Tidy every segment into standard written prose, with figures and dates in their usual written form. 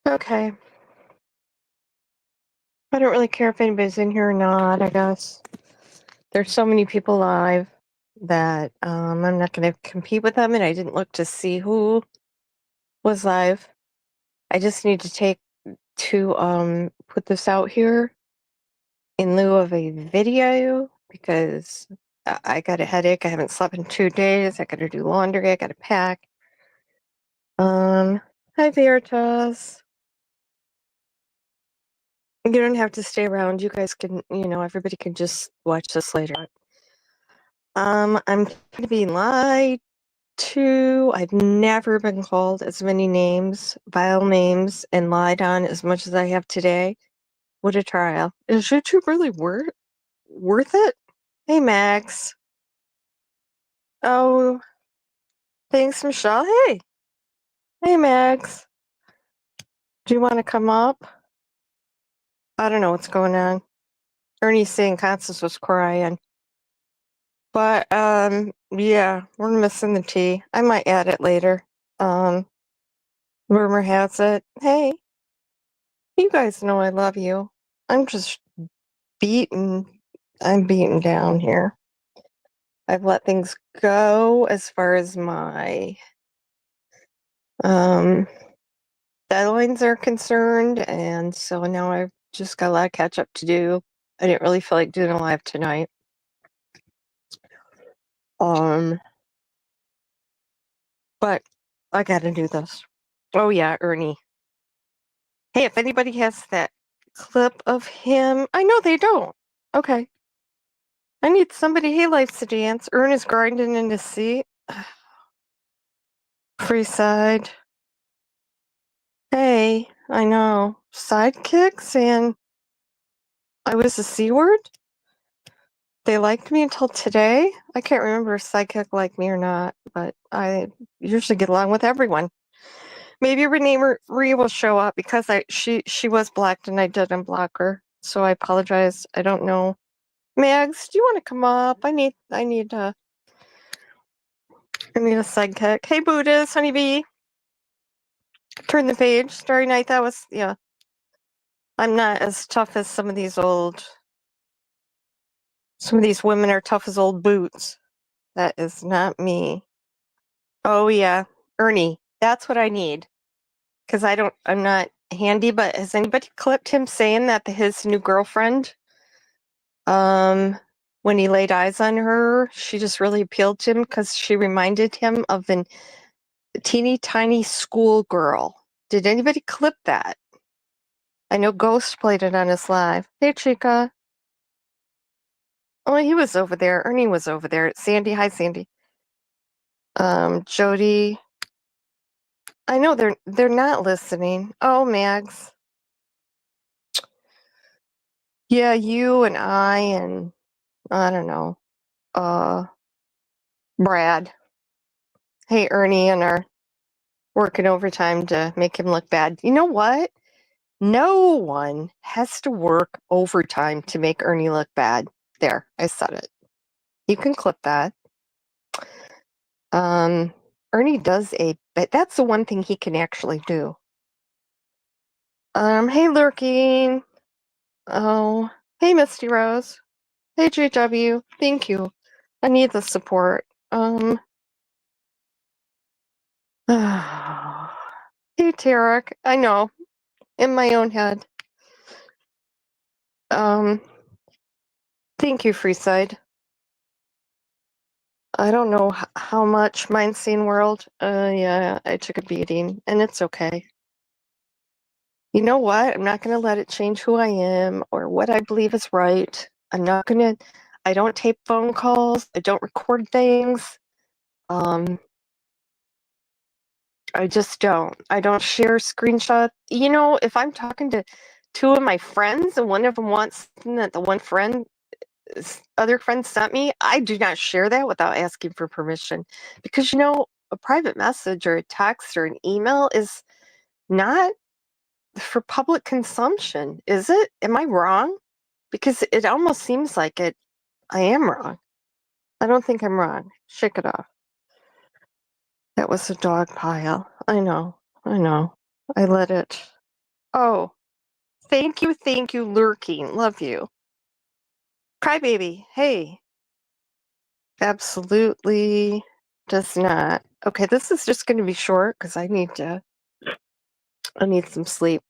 Okay. I don't really care if anybody's in here or not, I guess. There's so many people live that I'm not going to compete with them, and I didn't look to see who was live. I just need to put this out here in lieu of a video because I got a headache. I haven't slept in 2 days. I got to do laundry. I got to pack. Hi, Veritas. You don't have to stay around. You guys can, everybody can just watch this later. I'm going to be lied to. I've never been called as many names, vile names, and lied on as much as I have today. What a trial. Is YouTube really worth it? Hey, Max. Oh, thanks, Michelle. Hey. Hey, Max. Do you want to come up? I don't know what's going on. Ernie's saying Constance was crying. But, yeah, we're missing the tea. I might add it later. Rumor has it. Hey, you guys know I love you. I'm just I'm beaten down here. I've let things go as far as my deadlines are concerned, and so now I've just got a lot of catch up to do. I didn't really feel like doing a live tonight. But I gotta do this. Oh yeah, Ernie. Hey, if anybody has that clip of him, I know they don't. Okay. I need somebody. He likes to dance. Ern is grinding in his seat. Free side. Hey, I know. Sidekicks and I was a C word? They liked me until today? I can't remember if Sidekick liked me or not, but I usually get along with everyone. Maybe Renee Marie will show up because she was blocked and I didn't block her. So I apologize. I don't know. Mags, do you want to come up? I need a sidekick. Hey Buddhist, honeybee. Turn the page. Starry night, that was yeah. I'm not as tough as some of these women are tough as old boots. That is not me. Oh yeah. Ernie, that's what I need. Because I'm not handy, but has anybody clipped him saying that his new girlfriend, when he laid eyes on her, she just really appealed to him because she reminded him of a teeny tiny schoolgirl. Did anybody clip that? I know Ghost played it on his live. Hey, Chica. Oh, he was over there. Ernie was over there. Sandy, hi, Sandy. Jody. I know they're not listening. Oh, Mags. Yeah, you and I don't know. Brad. Hey, Ernie and are working overtime to make him look bad. You know what? No one has to work overtime to make Ernie look bad. There, I said it. You can clip that. Ernie does but that's the one thing he can actually do. Hey, Lurking. Oh, hey, Misty Rose. Hey, JW. Thank you. I need the support. Hey, Tarek. I know. In my own head. Thank you, Freeside. I don't know how much Mindseeing World. Yeah, I took a beating, and it's okay. You know what? I'm not going to let it change who I am or what I believe is right. I don't tape phone calls. I don't record things. I just don't. I don't share screenshots. You know, if I'm talking to two of my friends and one of them wants something that the other friend sent me, I do not share that without asking for permission. Because, a private message or a text or an email is not for public consumption, is it? Am I wrong? Because it almost seems like it. I am wrong. I don't think I'm wrong. Shake it off. That was a dog pile. I know. I let it Oh, thank you, lurking. Love you. Crybaby, hey. Absolutely does not. Okay, this is just going to be short because I need some sleep.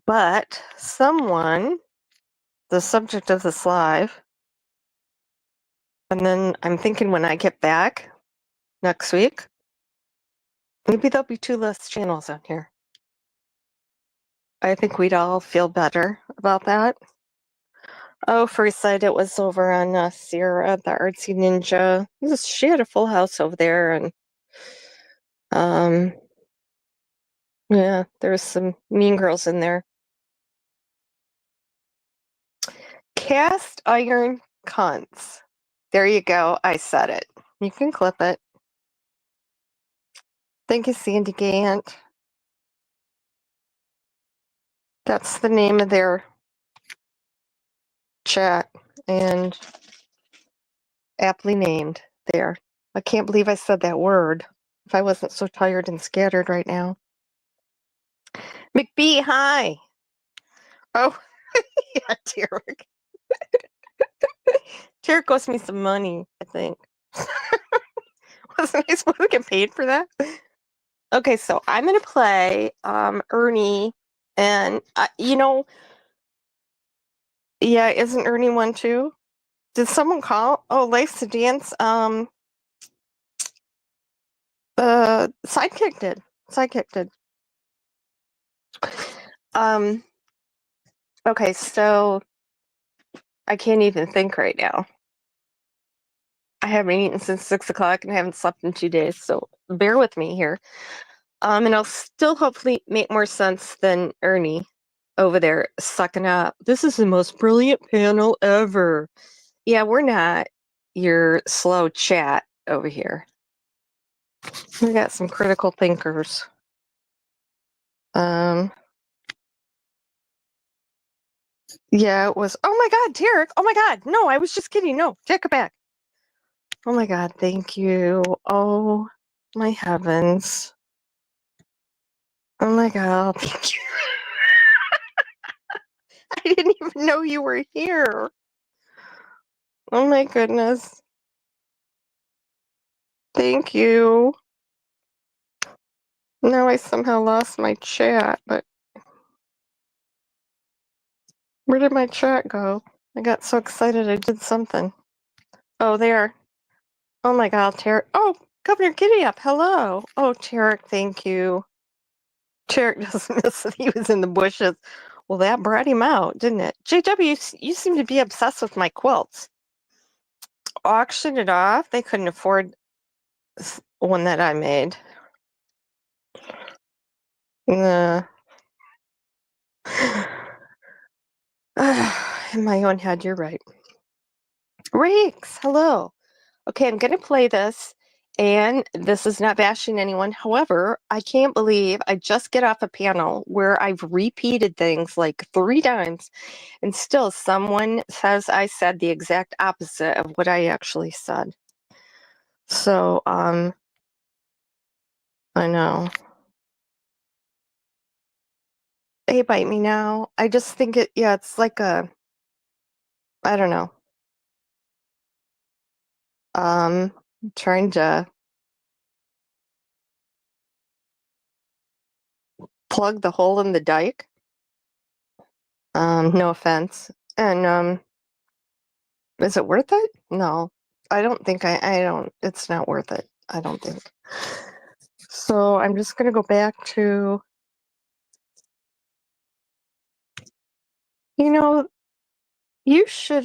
But someone, the subject of this live, and then I'm thinking when I get back next week, maybe there'll be 2 less channels on here. I think we'd all feel better about that. Oh, first sight, it was over on Sierra, the artsy ninja. She had a full house over there, and yeah, there's some mean girls in there. Cast iron cunts. There you go. I said it. You can clip it. Thank you, Sandy Gant. That's the name of their chat, and aptly named there. I can't believe I said that word. If I wasn't so tired and scattered right now. McBee, hi. Oh, yeah, Tarek. Tarek owes me some money, I think. Wasn't I supposed to get paid for that? Okay, so I'm going to play Ernie, and, yeah, isn't Ernie one too? Did someone call? Oh, Life's a Dance. Sidekick did. Sidekick did. Okay, so I can't even think right now. I haven't eaten since 6 o'clock and I haven't slept in 2 days, so bear with me here. And I'll still hopefully make more sense than Ernie over there sucking up. This is the most brilliant panel ever. Yeah, we're not your slow chat over here. We got some critical thinkers. Yeah, it was. Oh my God, Tarek. Oh my God. No, I was just kidding. No, take it back. Oh my God, thank you. Oh my heavens. Oh my God, thank you. I didn't even know you were here. Oh my goodness. Thank you. Now I somehow lost my chat, but where did my chat go? I got so excited I did something. Oh, there. Oh my God, Tarek. Oh, Governor Giddy up. Hello. Oh, Tarek, thank you. Tarek doesn't miss that he was in the bushes. Well, that brought him out, didn't it? JW, you seem to be obsessed with my quilts. Auctioned it off. They couldn't afford one that I made. In my own head, you're right. Rakes, hello. Okay, I'm going to play this, and this is not bashing anyone. However, I can't believe I just get off a panel where I've repeated things like 3 times, and still someone says I said the exact opposite of what I actually said. So, I know. Hey, bite me now. I just think it's like I don't know. Trying to plug the hole in the dike. No offense. And, is it worth it? No. I don't think I don't, it's not worth it. I don't think. So I'm just gonna go back to, you know, you should,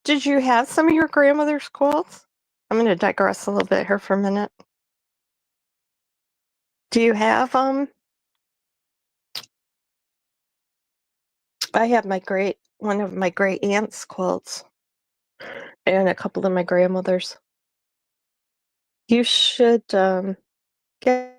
did you have some of your grandmother's quilts? I'm gonna digress a little bit here for a minute. Do you have, I have one of my great aunt's quilts and a couple of my grandmother's. You should, get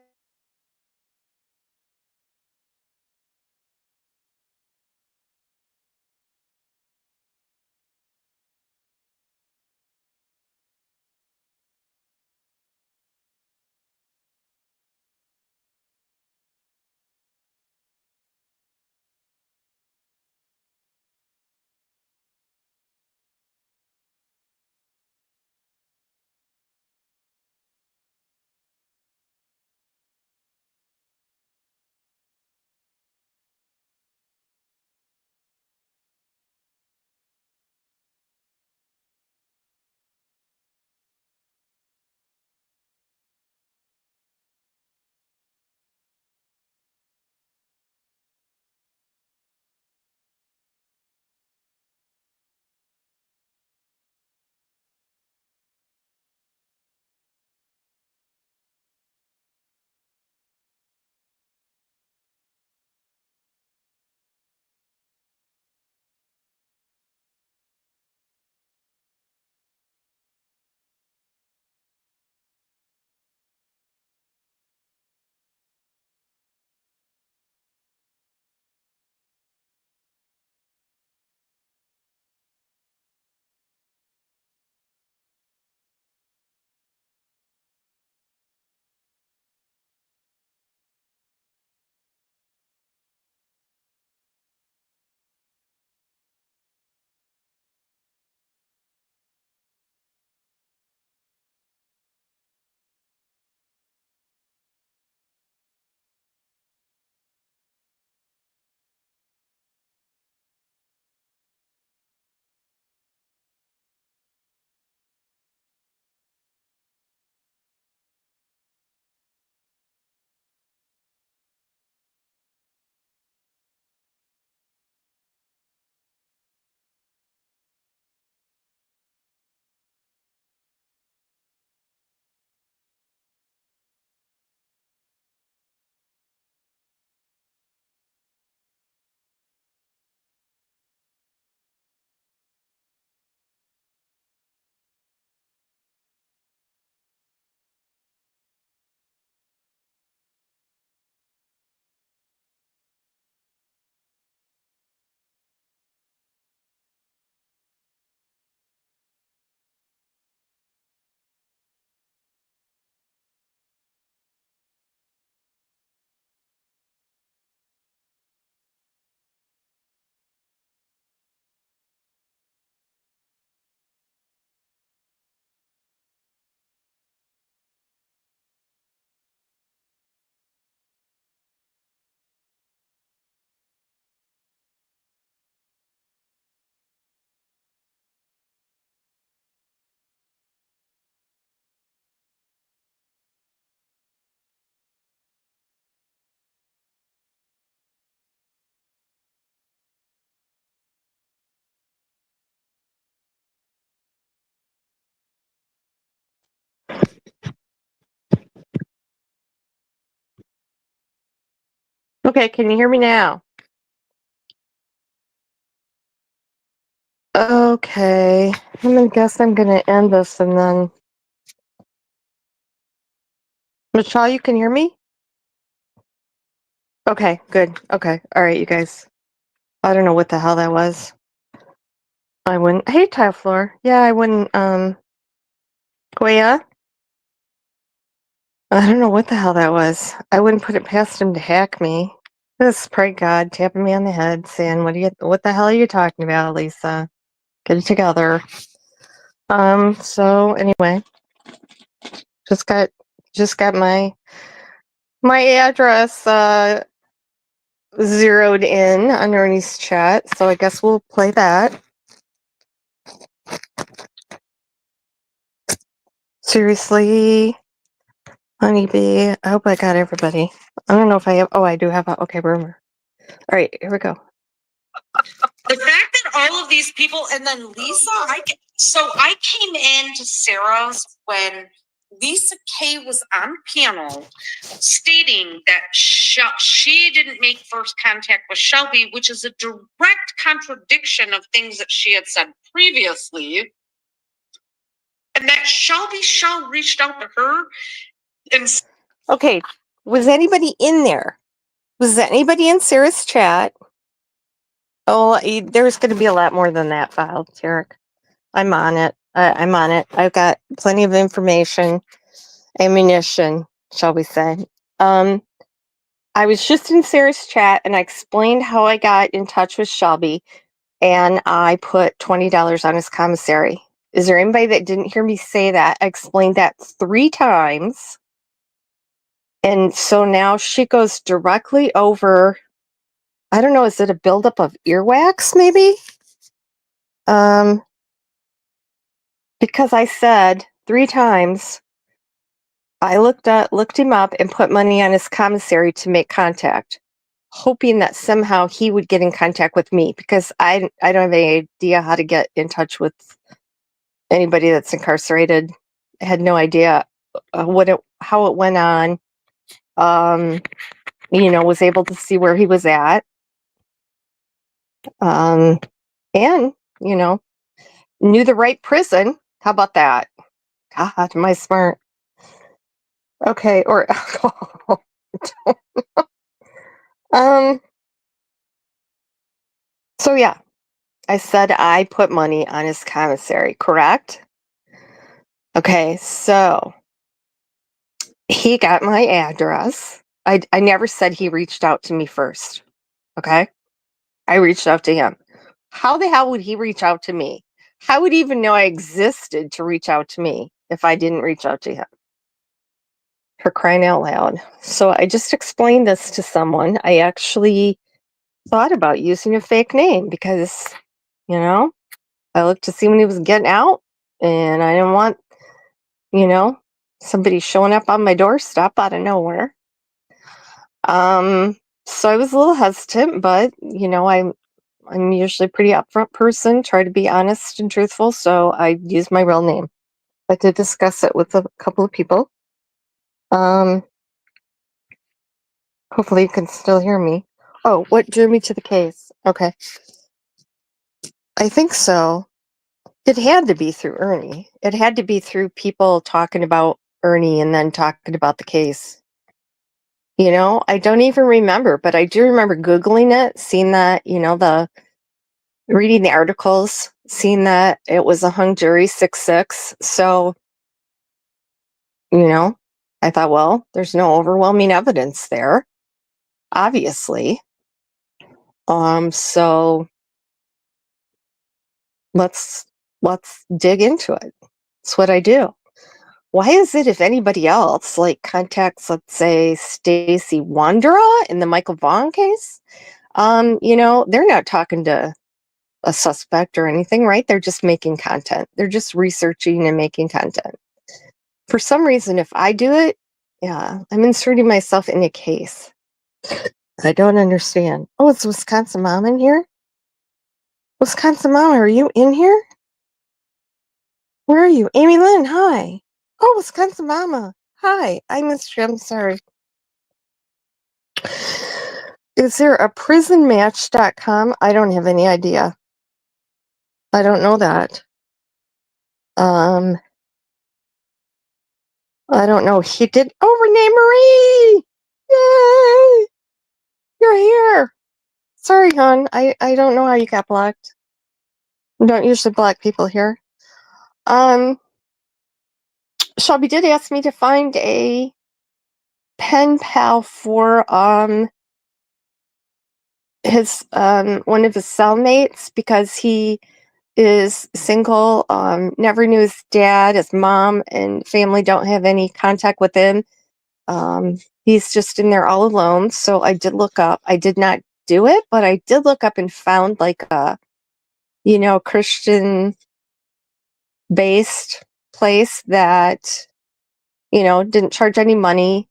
Okay, can you hear me now? Okay, I'm gonna end this and then. Michelle, you can hear me? Okay, good. Okay, all right, you guys. I don't know what the hell that was. I wouldn't. Hey, Tile Floor. Yeah, I wouldn't. Goya. I don't know what the hell that was. I wouldn't put it past him to hack me. Just pray God tapping me on the head, saying, What the hell are you talking about, Lisa? Get it together." So anyway, just got my address zeroed in on Ernie's chat, so I guess we'll play that. Seriously, honeybee. I hope I got everybody. I don't know if I have. Oh, I do have a. Okay, rumor. All right, here we go. The fact that all of these people, and then Lisa, I came in to Sarah's when Lisa K was on panel stating that she didn't make first contact with Shelby, which is a direct contradiction of things that she had said previously. And that Shelby reached out to her and... Okay, was anybody in there? Was anybody in Sarah's chat? Oh, there's going to be a lot more than that filed, Tarek. I'm on it. I'm on it. I've got plenty of information, ammunition, shall we say. I was just in Sarah's chat and I explained how I got in touch with Shelby and I put $20 on his commissary. Is there anybody that didn't hear me say that? I explained that 3 times. And so now she goes directly over, I don't know, is it a buildup of earwax maybe? Because I said 3 times, I looked him up and put money on his commissary to make contact, hoping that somehow he would get in contact with me because I don't have any idea how to get in touch with anybody that's incarcerated. I had no idea how it went on. Was able to see where he was at. And, knew the right prison. How about that? God, am I smart? Okay, or so yeah, I said I put money on his commissary, correct? Okay, so he got my address. I never said he reached out to me first. Okay? I reached out to him. How the hell would he reach out to me? How would he even know I existed to reach out to me if I didn't reach out to him? For crying out loud. So I just explained this to someone. I actually thought about using a fake name because, I looked to see when he was getting out and I didn't want, somebody showing up on my doorstep out of nowhere. So I was a little hesitant, but I'm usually a pretty upfront person, try to be honest and truthful, so I use my real name. I did discuss it with a couple of people. Hopefully you can still hear me. Oh, what drew me to the case? Okay. I think so. It had to be through Ernie. It had to be through people talking about Ernie and then talking about the case. I don't even remember, but I do remember Googling it, seeing that, reading the articles, seeing that it was a hung jury 6-6. So, I thought, well, there's no overwhelming evidence there, obviously. So let's dig into it. That's what I do. Why is it if anybody else contacts, let's say, Stacy Wandera in the Michael Vaughn case, they're not talking to a suspect or anything, right? They're just making content. They're just researching and making content. For some reason, if I do it, yeah, I'm inserting myself in a case. I don't understand. Oh, it's Wisconsin Mom in here? Wisconsin Mom, are you in here? Where are you? Amy Lynn, hi. Oh, Wisconsin Mama. Hi. I missed you. I'm sorry. Is there a prisonmatch.com? I don't have any idea. I don't know that. I don't know. He did. Oh, Renee Marie! Yay! You're here. Sorry, hon. I don't know how you got blocked. We don't usually block people here. Shelby did ask me to find a pen pal for his one of his cellmates because he is single, never knew his dad, his mom and family don't have any contact with him. He's just in there all alone. So I did look up. I did not do it, but I did look up and found like a, Christian based place that, didn't charge any money.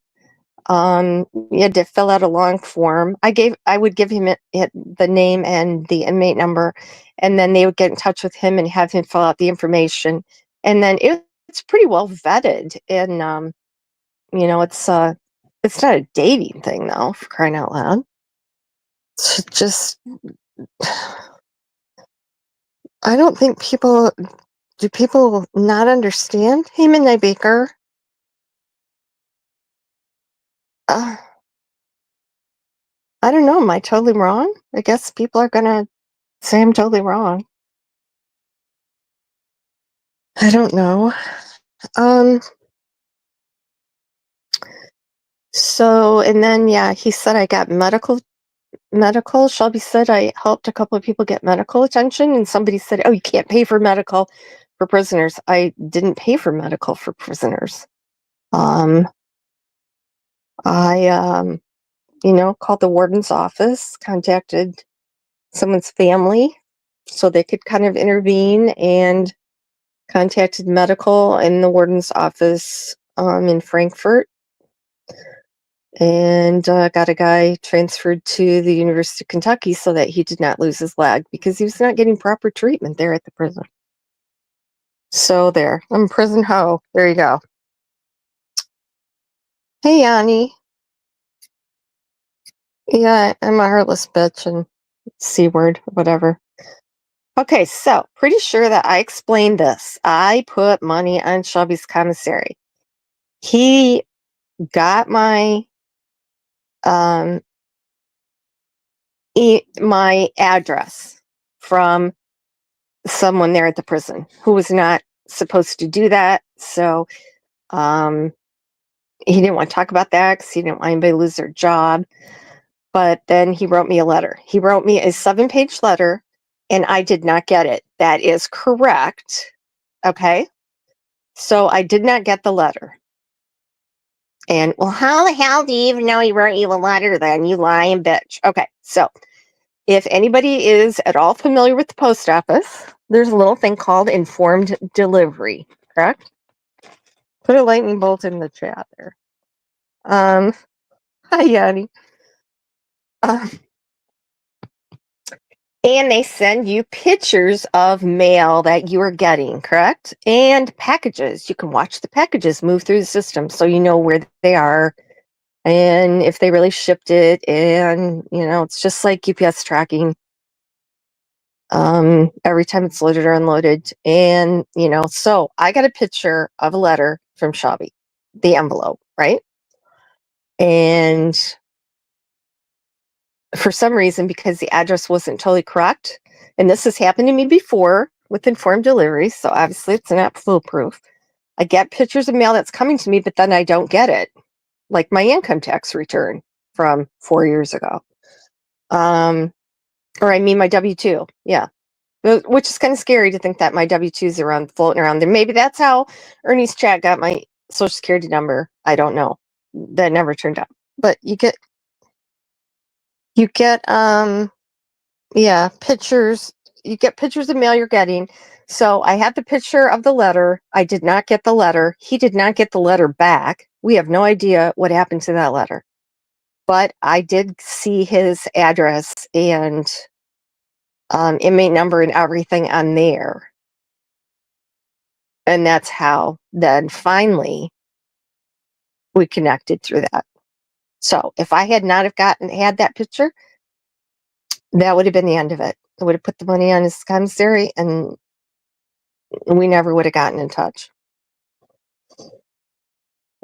You had to fill out a long form. I would give him the name and the inmate number, and then they would get in touch with him and have him fill out the information. And then it's pretty well vetted, and it's not a dating thing though, for crying out loud. It's just, I don't think do people not understand? Hey, Midnight Baker. I don't know. Am I totally wrong? I guess people are gonna say I'm totally wrong. I don't know. So, and then, yeah, he said I got medical. Shelby said I helped a couple of people get medical attention, and somebody said, oh, you can't pay for medical for prisoners. I didn't pay for medical for prisoners. I called the warden's office, contacted someone's family so they could kind of intervene, and contacted medical in the warden's office in Frankfurt, and got a guy transferred to the University of Kentucky so that he did not lose his leg because he was not getting proper treatment there at the prison. So there, I'm prison ho. There you go. Hey, Yanni. Yeah, I'm a heartless bitch and C word, whatever. Okay, so pretty sure that I explained this. I put money on Shelby's commissary. He got my my address from someone there at the prison who was not supposed to do that. So he didn't want to talk about that because he didn't want anybody to lose their job. But then he wrote me a letter. He wrote me a 7-page letter, and I did not get it. That is correct. Okay. So I did not get the letter. And, well, how the hell do you even know he wrote you a letter then, you lying bitch? Okay, so if anybody is at all familiar with the post office, there's a little thing called informed delivery, correct? Put a lightning bolt in the chat there. Hi, Yanni. And they send you pictures of mail that you are getting, correct? And packages. You can watch the packages move through the system so you know where they are and if they really shipped it. And, it's just like UPS tracking. Every time it's loaded or unloaded. And, so I got a picture of a letter from Shelby, the envelope, right? And for some reason, because the address wasn't totally correct, and this has happened to me before with informed delivery, so obviously it's not foolproof. I get pictures of mail that's coming to me, but then I don't get it, like my income tax return from 4 years ago. Or I mean my W-2, yeah. Which is kind of scary to think that my W-2s are floating around there. Maybe that's how Ernie's chat got my social security number. I don't know. That never turned out. But you get pictures. You get pictures of mail you're getting. So I had the picture of the letter. I did not get the letter. He did not get the letter back. We have no idea what happened to that letter. But I did see his address and inmate number and everything on there. And that's how then finally we connected through that. So if I had not have had that picture, that would have been the end of it. I would have put the money on his commissary, and we never would have gotten in touch.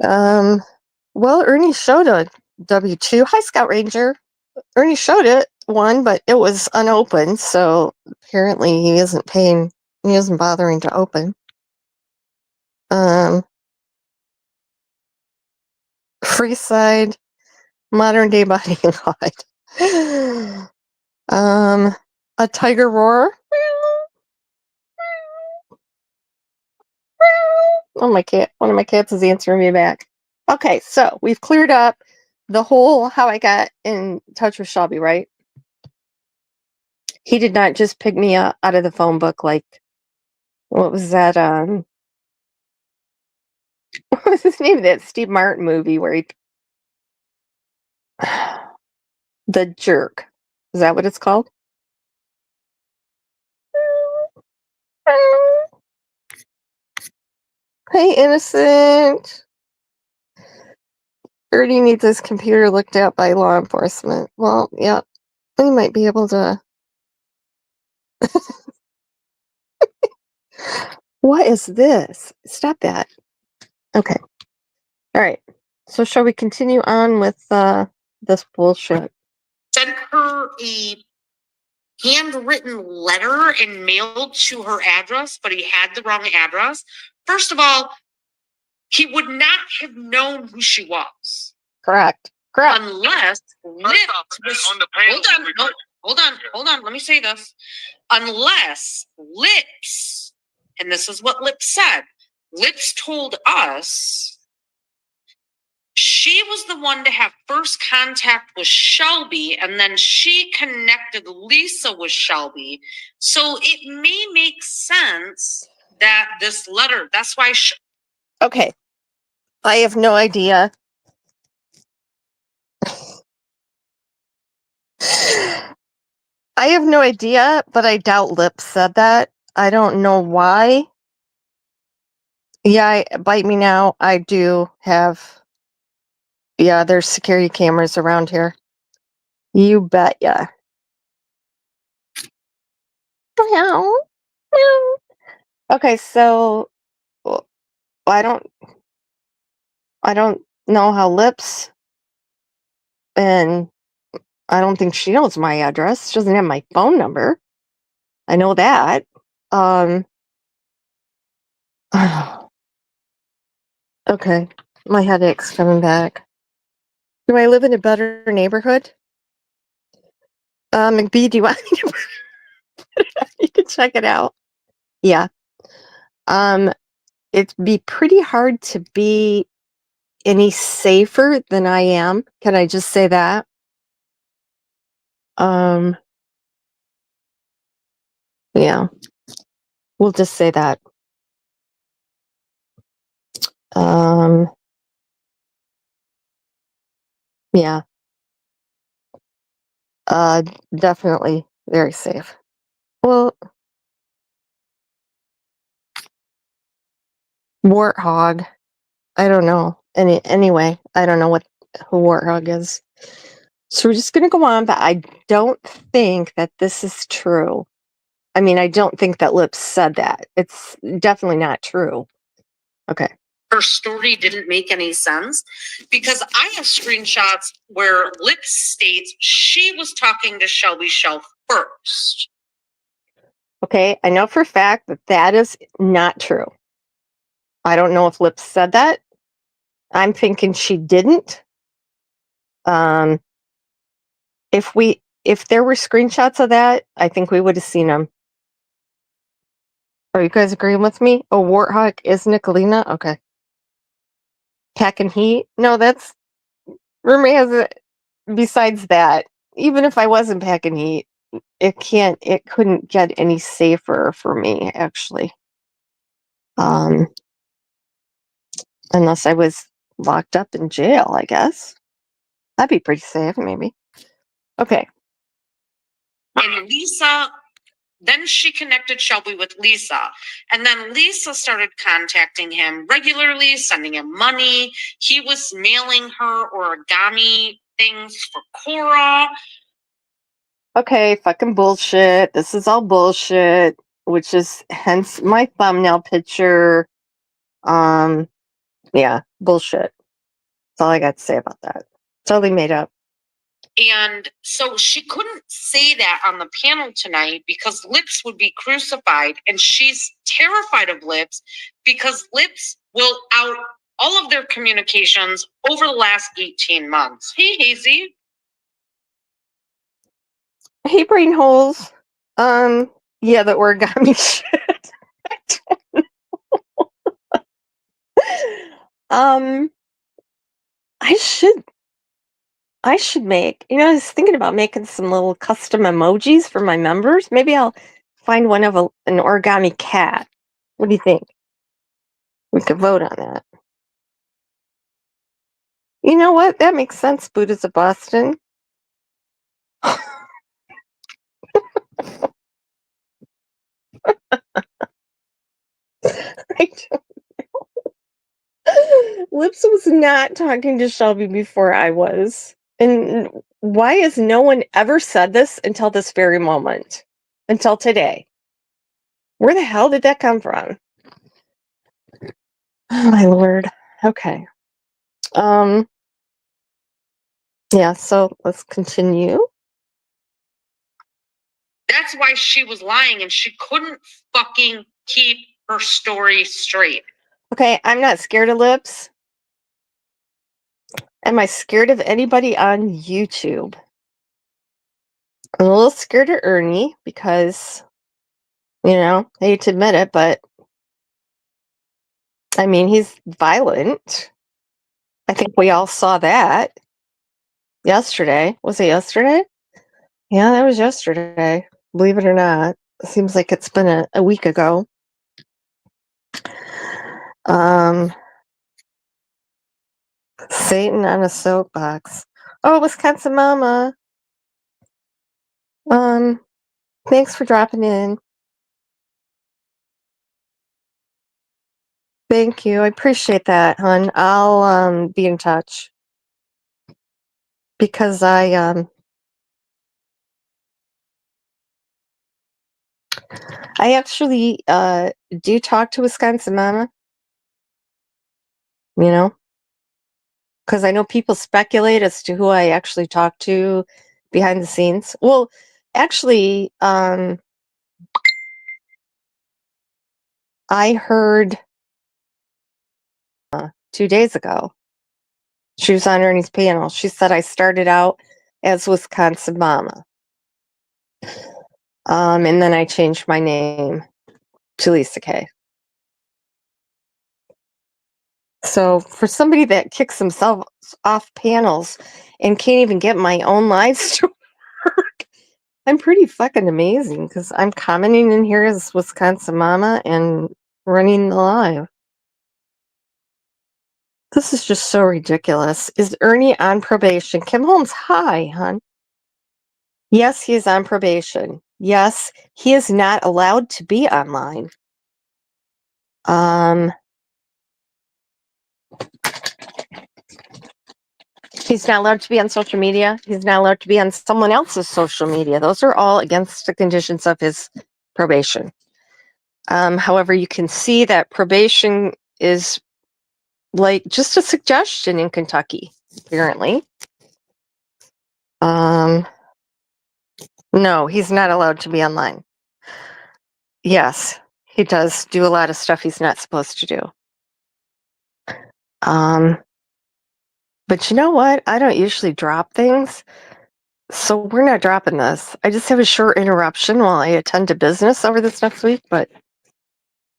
Well, Ernie showed a W-2. Hi, Scout Ranger. Ernie showed it, one, but it was unopened, so apparently he isn't bothering to open. Freeside, modern day body line. A tiger roar. Oh, my cat. One of my cats is answering me back. Okay, so we've cleared up the whole how I got in touch with Shelby, right? He did not just pick me up out of the phone book like, what was that? What was his name? That Steve Martin movie where he, The Jerk. Is that what it's called? Hey, innocent. Ernie needs his computer looked at by law enforcement. Well, yeah, we might be able to. What is this? Stop that. Okay. All right. So shall we continue on with this bullshit? Sent her a handwritten letter and mailed to her address, but he had the wrong address. First of all, he would not have known who she was. Correct. Unless Lips was, hold on, let me say this. Unless Lips, and this is what Lips said, Lips told us she was the one to have first contact with Shelby, and then she connected Lisa with Shelby. So it may make sense that this letter, that's why. Okay. I have no idea. I have no idea, but I doubt Lips said that. I don't know why. Yeah, bite me now. I do have. Yeah, there's security cameras around here. You bet ya. Meow. Meow. Okay, so I don't know how Lips, and I don't think she knows my address. She doesn't have my phone number. I know that. Okay, my headache's coming back. Do I live in a better neighborhood? McBee, do you want me to? You can check it out. Yeah. It'd be pretty hard to be any safer than I am. Can I just say that? Yeah. We'll just say that. Yeah. Definitely very safe. Well, Warthog. I don't know. Anyway, I don't know who Warthog is. So we're just gonna go on, but I don't think that this is true. I mean, I don't think that Lips said that. It's definitely not true. Okay. Her story didn't make any sense because I have screenshots where Lips states she was talking to Shelby Shelf first. Okay, I know for a fact that that is not true. I don't know if Lips said that. I'm thinking she didn't. If there were screenshots of that, I think we would have seen them. Are you guys agreeing with me? Oh, Warthog is Nicolina? Okay. Packing heat? No, that's rumor has it. Besides that, even if I wasn't packing heat, it couldn't get any safer for me, actually. Unless I was locked up in jail, I guess. That'd be pretty safe, maybe. Okay. And Lisa Then she connected Shelby with Lisa. And then Lisa started contacting him regularly, sending him money. He was mailing her origami things for Cora. Okay, fucking bullshit. This is all bullshit, which is hence my thumbnail picture. Yeah, bullshit. That's all I got to say about that. Totally made up. And so she couldn't say that on the panel tonight because Lips would be crucified, and she's terrified of Lips because Lips will out all of their communications over the last 18 months. Hey, Hazy. Hey, brain holes. Yeah, the origami shit. I should make, I was thinking about making some little custom emojis for my members. Maybe I'll find one of an origami cat. What do you think? We could vote on that. You know what? That makes sense, Buddhas of Boston. I don't know. Lips was not talking to Shelby before I was. And why has no one ever said this until this very moment? Until today? Where the hell did that come from? Oh, my lord. Okay. Yeah, so let's continue. That's why she was lying, and she couldn't fucking keep her story straight. Okay, I'm not scared of Lips. Am I scared of anybody on YouTube? I'm a little scared of Ernie because, I hate to admit it, but I mean, he's violent. I think we all saw that yesterday. Was it yesterday? Yeah, that was yesterday. Believe it or not. It seems like it's been a week ago. Satan on a soapbox. Oh, Wisconsin Mama. Thanks for dropping in. Thank you. I appreciate that, hon. I'll be in touch. Because I actually do talk to Wisconsin Mama. Because I know people speculate as to who I actually talk to behind the scenes. Well, actually, I heard 2 days ago. She was on Ernie's panel. She said I started out as Wisconsin Mama. And then I changed my name to Lisa K. So for somebody that kicks themselves off panels and can't even get my own lives to work, I'm pretty fucking amazing because I'm commenting in here as Wisconsin Mama and running the live. This is just so ridiculous. Is Ernie on probation? Kim Holmes, hi, hon. Yes, he is on probation. Yes, he is not allowed to be online. He's not allowed to be on social media. He's not allowed to be on someone else's social media. Those are all against the conditions of his probation. However, you can see that probation is like just a suggestion in Kentucky, apparently. No, he's not allowed to be online. Yes, he does do a lot of stuff he's not supposed to do. But you know what? I don't usually drop things. So we're not dropping this. I just have a short interruption while I attend to business over this next week, but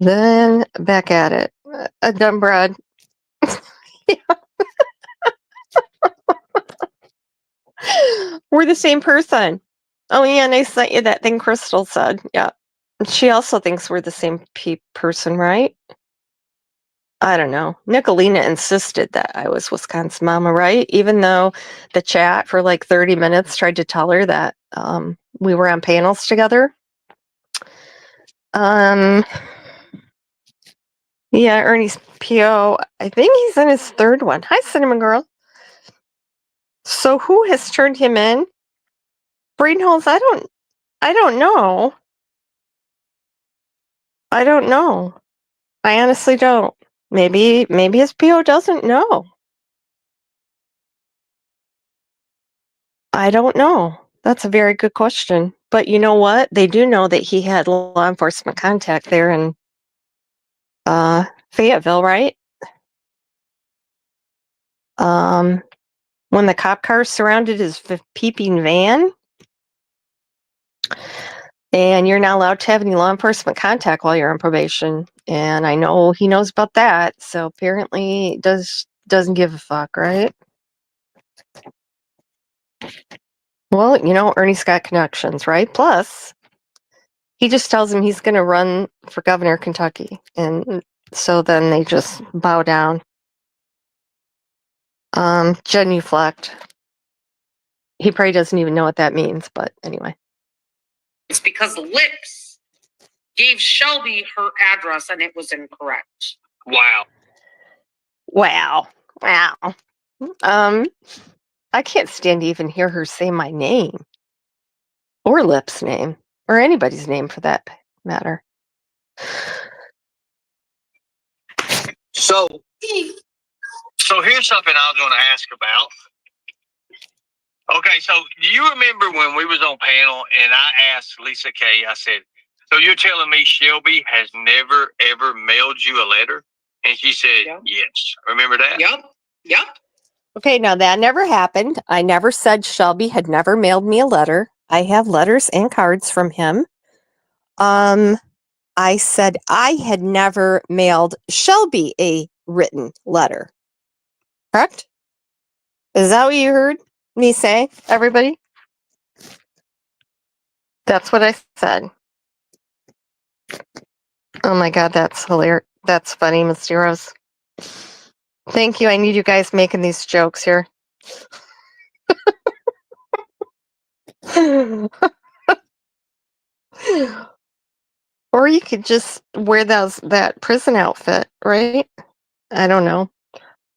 then back at it. Done, Brad. We're the same person. Oh, yeah, and I sent you that thing Crystal said. Yeah. She also thinks we're the same person, right? I don't know. Nicolina insisted that I was Wisconsin Mama, right? Even though the chat for like 30 minutes tried to tell her that we were on panels together. Yeah, Ernie's PO. I think he's in his third one. Hi, Cinnamon Girl. So who has turned him in? Brain holes, I don't know. I don't know. I honestly don't. Maybe his PO doesn't know. I don't know. That's a very good question. But you know what? They do know that he had law enforcement contact there in Fayetteville, right? When the cop car surrounded his peeping van, and you're not allowed to have any law enforcement contact while you're on probation. And I know he knows about that, so apparently doesn't give a fuck, right? Well, Ernie's got connections, right? Plus, he just tells him he's going to run for governor of Kentucky, and so then they just bow down. Genuflect. He probably doesn't even know what that means, but anyway. It's because Lips gave Shelby her address and it was incorrect. Wow. I can't stand to even hear her say my name, or Lip's name, or anybody's name for that matter. So here's something I was going to ask about. Okay, so do you remember when we was on panel and I asked Lisa Kay, I said, so you're telling me Shelby has never, ever mailed you a letter? And she said, yes. Remember that? Yep. Okay, now that never happened. I never said Shelby had never mailed me a letter. I have letters and cards from him. I said I had never mailed Shelby a written letter. Correct? Is that what you heard me say, everybody? That's what I said. Oh my God, that's hilarious. That's funny, Mysteros. Thank you. I need you guys making these jokes here. Or you could just wear that prison outfit, right? I don't know.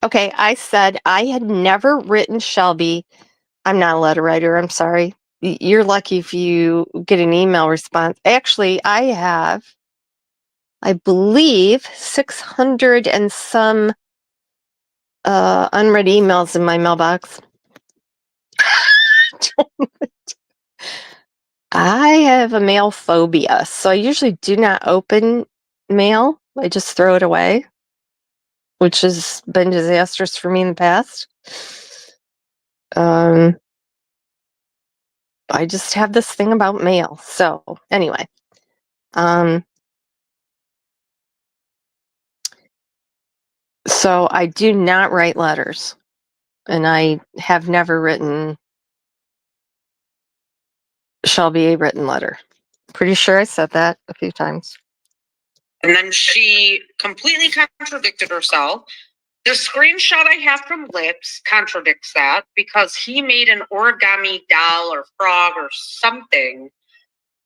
Okay, I said I had never written Shelby. I'm not a letter writer. I'm sorry. You're lucky if you get an email response. Actually, I have, I believe, 600 and some unread emails in my mailbox. I have a mail phobia, so I usually do not open mail. I just throw it away, which has been disastrous for me in the past. I just have this thing about mail. So anyway, so I do not write letters, and I have never written Shelby a written letter. Pretty sure I said that a few times. And then she completely contradicted herself. The screenshot I have from Lips contradicts that because he made an origami doll or frog or something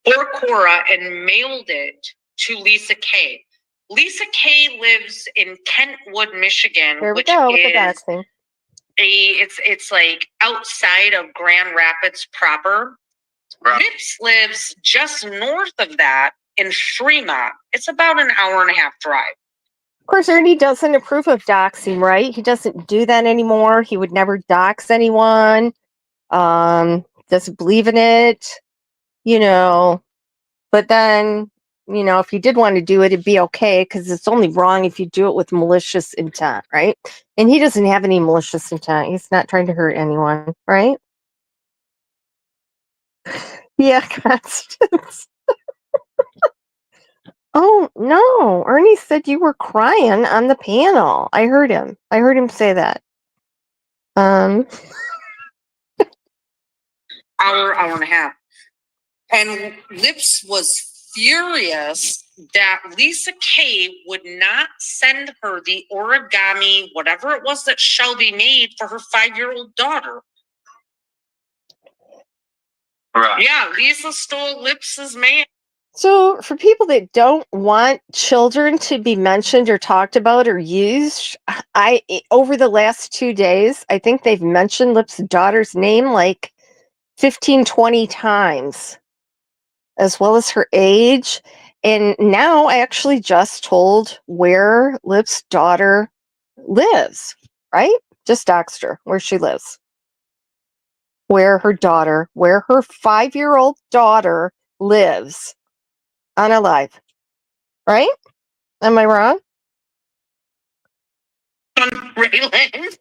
for Cora and mailed it to Lisa Kay. Lisa Kay lives in Kentwood, Michigan, There we which go with the is doxing. it's like outside of Grand Rapids proper. Right. Lips lives just north of that in Fremont. It's about an hour and a half drive. Of course, Ernie doesn't approve of doxing, right? He doesn't do that anymore. He would never dox anyone. Doesn't believe in it, But then, if you did want to do it, it'd be okay because it's only wrong if you do it with malicious intent, right? And he doesn't have any malicious intent. He's not trying to hurt anyone, right? Yeah, Constance. Oh, no. Ernie said you were crying on the panel. I heard him. I heard him say that. Hour and a half. And Lips was furious that Lisa Kay would not send her the origami, whatever it was that Shelby made for her 5-year-old daughter. Right. Yeah, Lisa stole Lips's mail. So, for people that don't want children to be mentioned or talked about or used, over the last 2 days, I think they've mentioned Lip's daughter's name like 15, 20 times, as well as her age. And now I actually just told where Lip's daughter lives, right? Just doxed her where she lives. Where her 5-year-old daughter lives. On a live, right? Am I wrong? Raylan.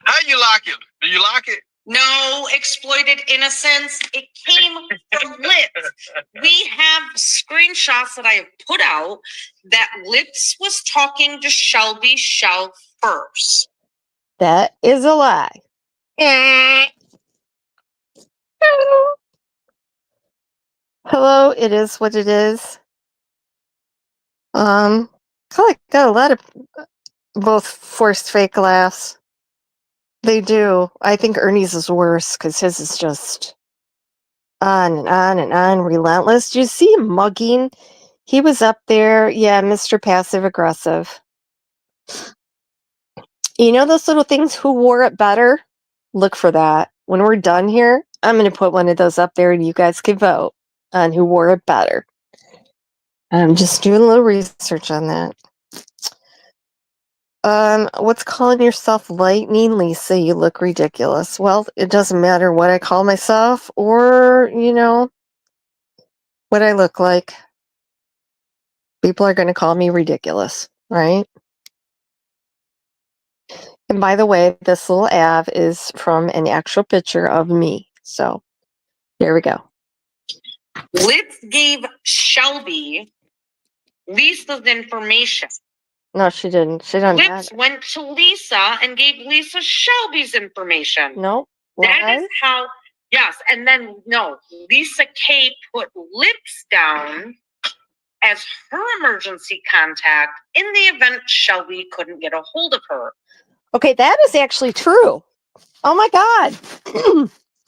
How you like it? Do you like it? No exploited innocence. It came from Lips. We have screenshots that I have put out that Lips was talking to Shelby Shell first. That is a lie. Hello, it is what it is. I got a lot of both forced fake laughs. They do. I think Ernie's is worse because his is just on and on and on, relentless. Do you see him mugging? He was up there. Yeah, Mr. Passive Aggressive. You know those little things, who wore it better? Look for that. When we're done here, I'm going to put one of those up there and you guys can vote on who wore it better. I'm just doing a little research on that. What's calling yourself Lightning Lisa? You look ridiculous. Well, it doesn't matter what I call myself or, what I look like. People are going to call me ridiculous, right? And by the way, this little Av is from an actual picture of me. So, there we go. Lips gave Shelby Lisa's information. No, she didn't. She didn't have Lips it. went to Lisa and gave Lisa Shelby's information. Nope. That is how, yes. And then, no, Lisa K put Lips down as her emergency contact in the event Shelby couldn't get a hold of her. Okay, that is actually true. Oh my God.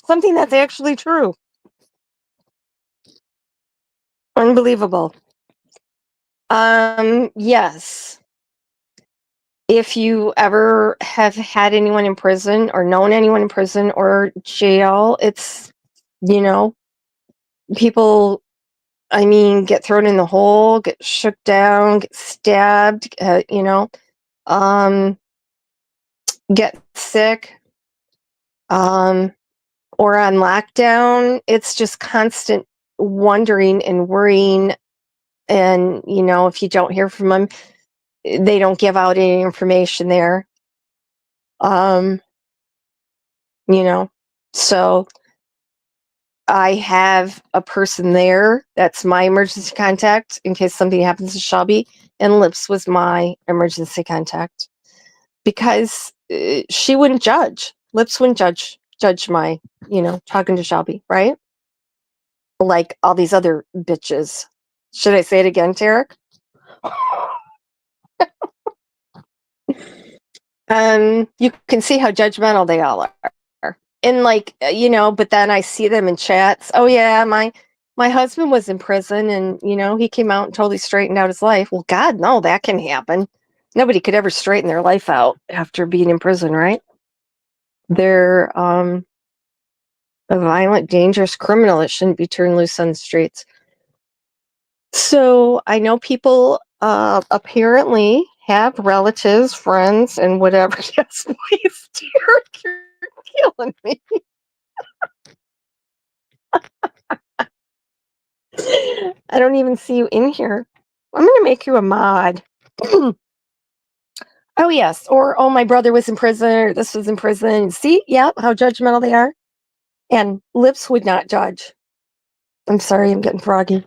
Something that's actually true. Unbelievable. Yes. If you ever have had anyone in prison or known anyone in prison or jail, it's, people, get thrown in the hole, get shook down, get stabbed, get sick, or on lockdown. It's just constant wondering and worrying. And, if you don't hear from them, they don't give out any information there. So I have a person there that's my emergency contact in case something happens to Shelby, and Lips was my emergency contact because she wouldn't judge. Lips wouldn't judge my, talking to Shelby, right? Like all these other bitches. Should I say it again, Tarek? You can see how judgmental they all are. And but then I see them in chats. Oh yeah, my husband was in prison and, he came out and totally straightened out his life. Well, God, no, that can happen. Nobody could ever straighten their life out after being in prison, right? They're a violent, dangerous criminal that shouldn't be turned loose on the streets. So I know people apparently have relatives, friends, and whatever. Yes, please, dear, you're killing me. I don't even see you in here. I'm going to make you a mod. Oh, yes. Or, oh, my brother was in prison, or this was in prison. See? Yep, how judgmental they are. And Lips would not judge. I'm sorry, I'm getting froggy.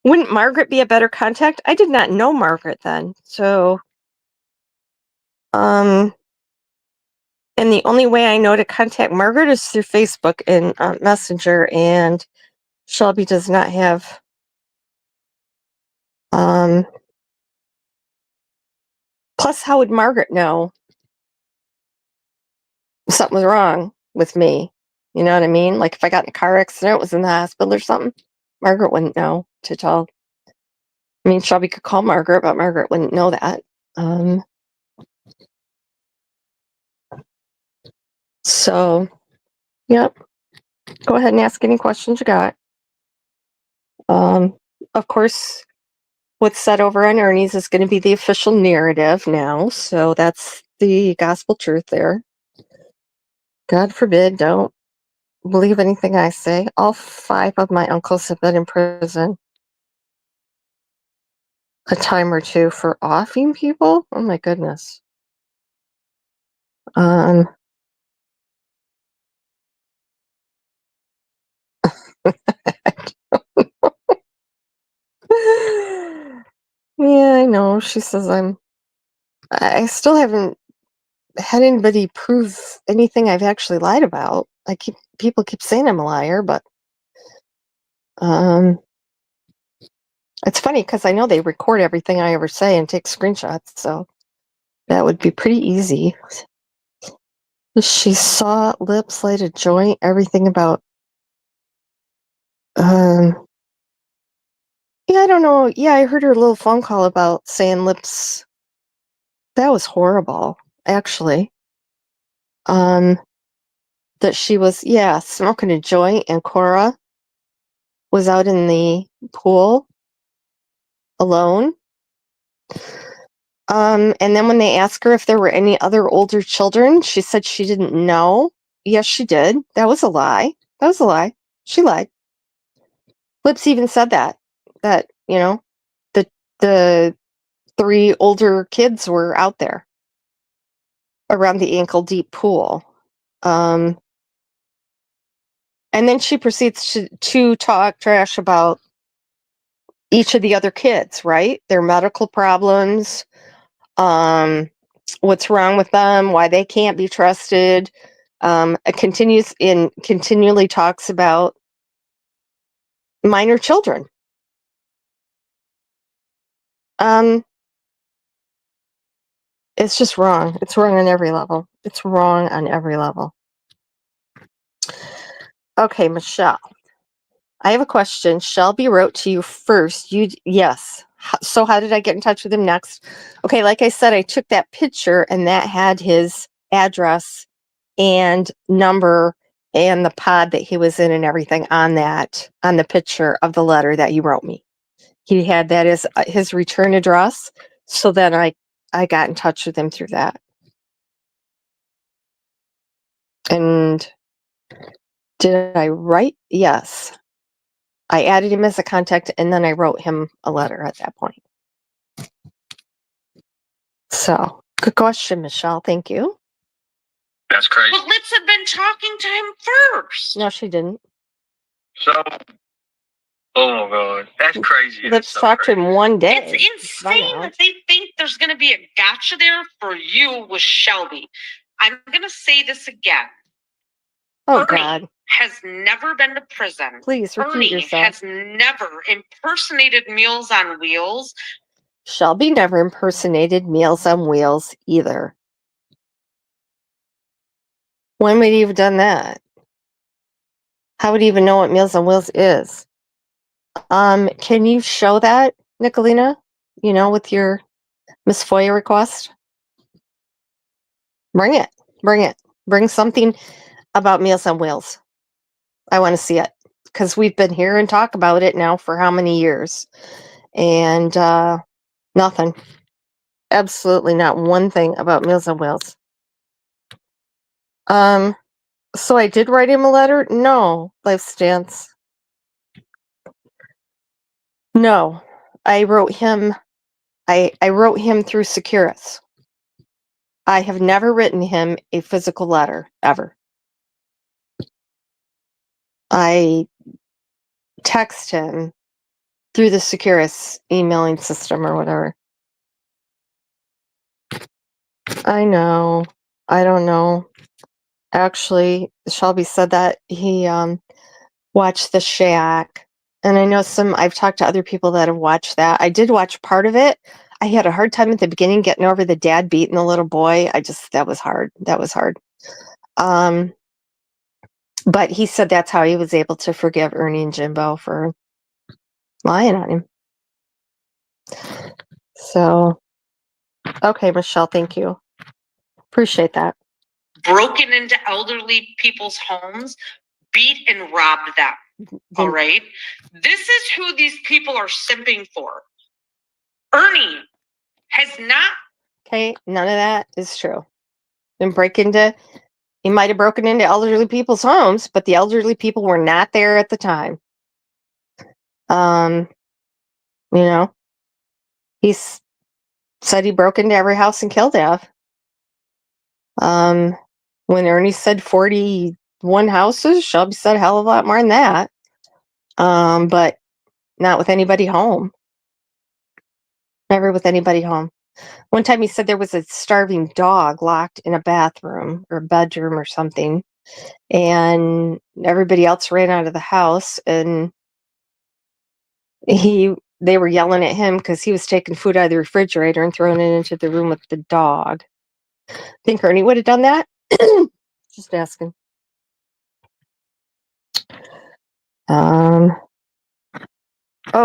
Wouldn't Margaret be a better contact? I did not know Margaret then. So, and the only way I know to contact Margaret is through Facebook and Messenger, and Shelby does not have Plus, how would Margaret know something was wrong with me? You know what I mean? Like if I got in a car accident, was in the hospital or something, Margaret wouldn't know to tell. I mean, Shelby could call Margaret, but Margaret wouldn't know that. So, yep. Go ahead and ask any questions you got. Of course, what's said over on Ernie's is going to be the official narrative now. So that's the gospel truth there. God forbid, don't believe anything I say. All 5 of my uncles have been in prison a time or two for offing people. Oh my goodness. Yeah, I know. She says I still haven't had anybody prove anything I've actually lied about. People keep saying I'm a liar, but it's funny because I know they record everything I ever say and take screenshots, so that would be pretty easy. She saw lips, light a joint, everything about yeah, I don't know. Yeah, I heard her little phone call about saying lips. That was horrible, actually. That she was, yeah, smoking a joint, and Cora was out in the pool alone. And then when they asked her if there were any other older children, she said she didn't know. Yes, she did. That was a lie. That was a lie. She lied. Lips even said that the 3 older kids were out there around the ankle deep pool. And then she proceeds to talk trash about each of the other kids, right? Their medical problems, what's wrong with them, why they can't be trusted. It continually talks about minor children. It's just wrong. It's wrong on every level. It's wrong on every level. Okay, Michelle, I have a question. Shelby wrote to you first. Yes. So how did I get in touch with him next? Okay, like I said, I took that picture and that had his address and number and the pod that he was in and everything on the picture of the letter that you wrote me. He had that as his return address. So then I got in touch with him through that. And did I write? Yes. I added him as a contact and then I wrote him a letter at that point. So, good question, Michelle. Thank you. That's crazy. But Lips had been talking to him first. No, she didn't. So, oh my God, that's crazy. Let's talk to him one day. It's insane that they think there's going to be a gotcha there for you with Shelby. I'm going to say this again. Oh, Ernie God. has never been to prison. Please repeat Ernie yourself. has never impersonated Meals on Wheels. Shelby never impersonated Meals on Wheels either. When would he have done that? How would he even know what Meals on Wheels is? Can you show that, Nicolina? With your Miss FOIA request? Bring it. Bring it. Bring something about Meals on Wheels. I want to see it. Because we've been here and talk about it now for how many years? And nothing. Absolutely not one thing about Meals on Wheels. So I did write him a letter? No, Life Stance. No. I wrote him through Securus. I have never written him a physical letter, ever. I text him through the Securus emailing system or whatever. I know. I don't know. Actually, Shelby said that he watched The Shack. And I know I've talked to other people that have watched that. I did watch part of it. I had a hard time at the beginning getting over the dad beating the little boy. That was hard. That was hard. But he said that's how he was able to forgive Ernie and Jimbo for lying on him. So, okay, Michelle, thank you. Appreciate that. Broken into elderly people's homes, beat and robbed them. All right. This is who these people are simping for. Ernie has not. Okay, none of that is true. He might have broken into elderly people's homes, but the elderly people were not there at the time. He said he broke into every house and killed Ev. When Ernie said 41 houses, Shelby said a hell of a lot more than that. But not with anybody home. Never with anybody home. One time he said there was a starving dog locked in a bathroom or bedroom or something. And everybody else ran out of the house, and they were yelling at him because he was taking food out of the refrigerator and throwing it into the room with the dog. Think Ernie would have done that? Just asking. Oh,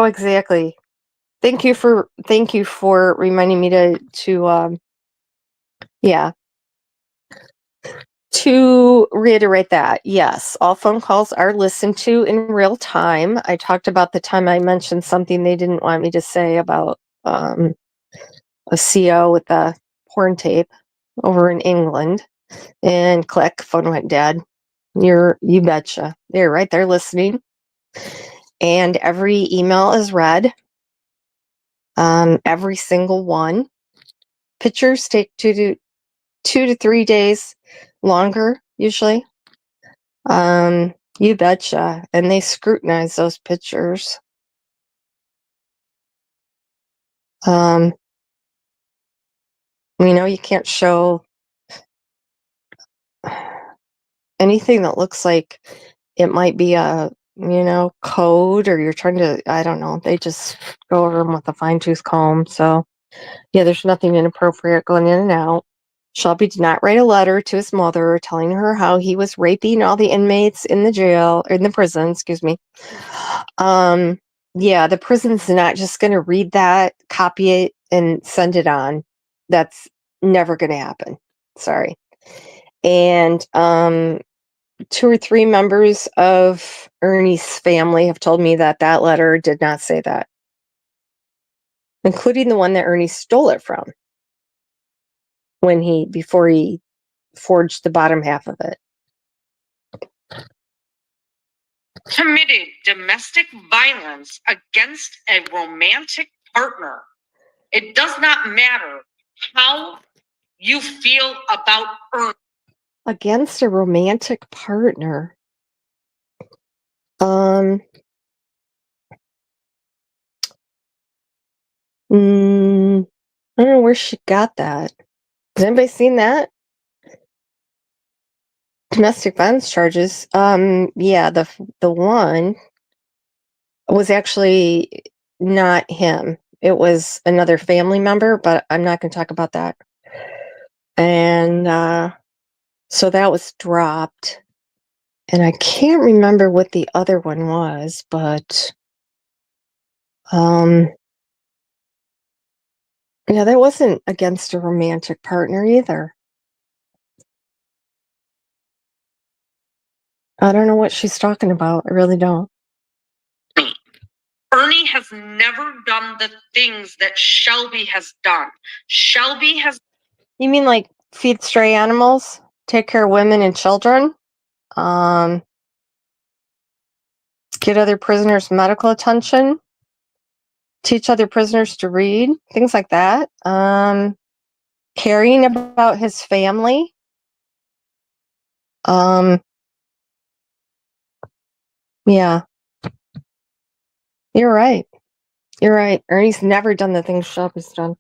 exactly. Thank you for reminding me to reiterate that. Yes, all phone calls are listened to in real time. I talked about the time I mentioned something they didn't want me to say about a CO with a porn tape over in England, and click, phone went dead. You betcha. They're right there listening. And every email is read. Every single one. Pictures take 2 to 3 days longer, usually. You betcha. And they scrutinize those pictures. You can't show anything that looks like it might be a, code, or you're trying to, I don't know. They just go over them with a fine-tooth comb. So, yeah, there's nothing inappropriate going in and out. Shelby did not write a letter to his mother telling her how he was raping all the inmates in the prison, excuse me. Yeah, the prison's not just going to read that, copy it, and send it on. That's never going to happen. Sorry. And 2 or 3 members of Ernie's family have told me that letter did not say that, including the one that Ernie stole it from before he forged the bottom half of it. Committed domestic violence against a romantic partner. It does not matter how you feel about Ernie. Against a romantic partner. I don't know where she got that. Has anybody seen that? Domestic violence charges. Yeah, the one was actually not him. It was another family member, but I'm not going to talk about that. And so that was dropped. And I can't remember what the other one was, but yeah, that wasn't against a romantic partner either. I don't know what she's talking about. I really don't. Ernie has never done the things that Shelby has done. Shelby has. You mean like feed stray animals, take care of women and children, get other prisoners medical attention, teach other prisoners to read, things like that. Caring about his family. Yeah. You're right. Ernie's never done the things Shelby's done.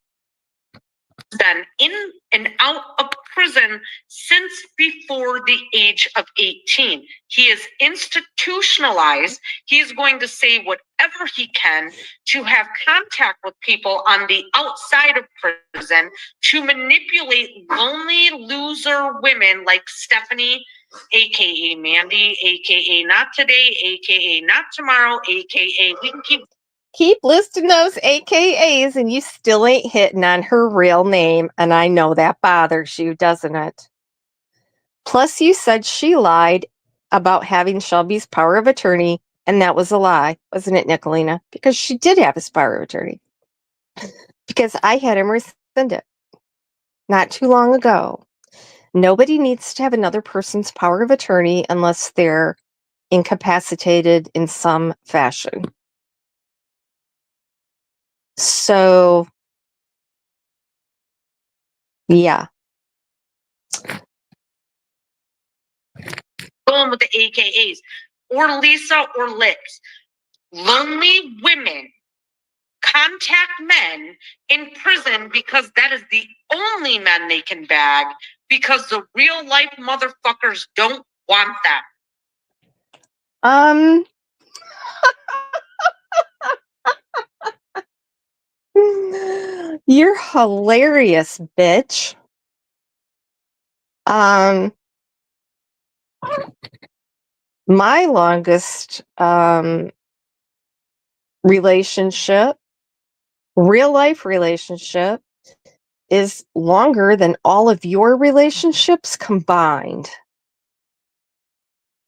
Been in and out of prison since before the age of 18. He is institutionalized. He is going to say whatever he can to have contact with people on the outside of prison to manipulate lonely loser women like Stephanie, aka Mandy, aka not today, aka not tomorrow, aka we can keep listing those AKAs and you still ain't hitting on her real name. And I know that bothers you, doesn't it? Plus, you said she lied about having Shelby's power of attorney, and that was a lie, wasn't it, Nicolina? Because she did have his power of attorney. Because I had him rescind it not too long ago. Nobody needs to have another person's power of attorney unless they're incapacitated in some fashion. So, yeah. Going with the AKAs, or Lisa or Liz. Lonely women contact men in prison because that is the only men they can bag, because the real life motherfuckers don't want them. You're hilarious, bitch. My longest relationship, real life relationship, is longer than all of your relationships combined.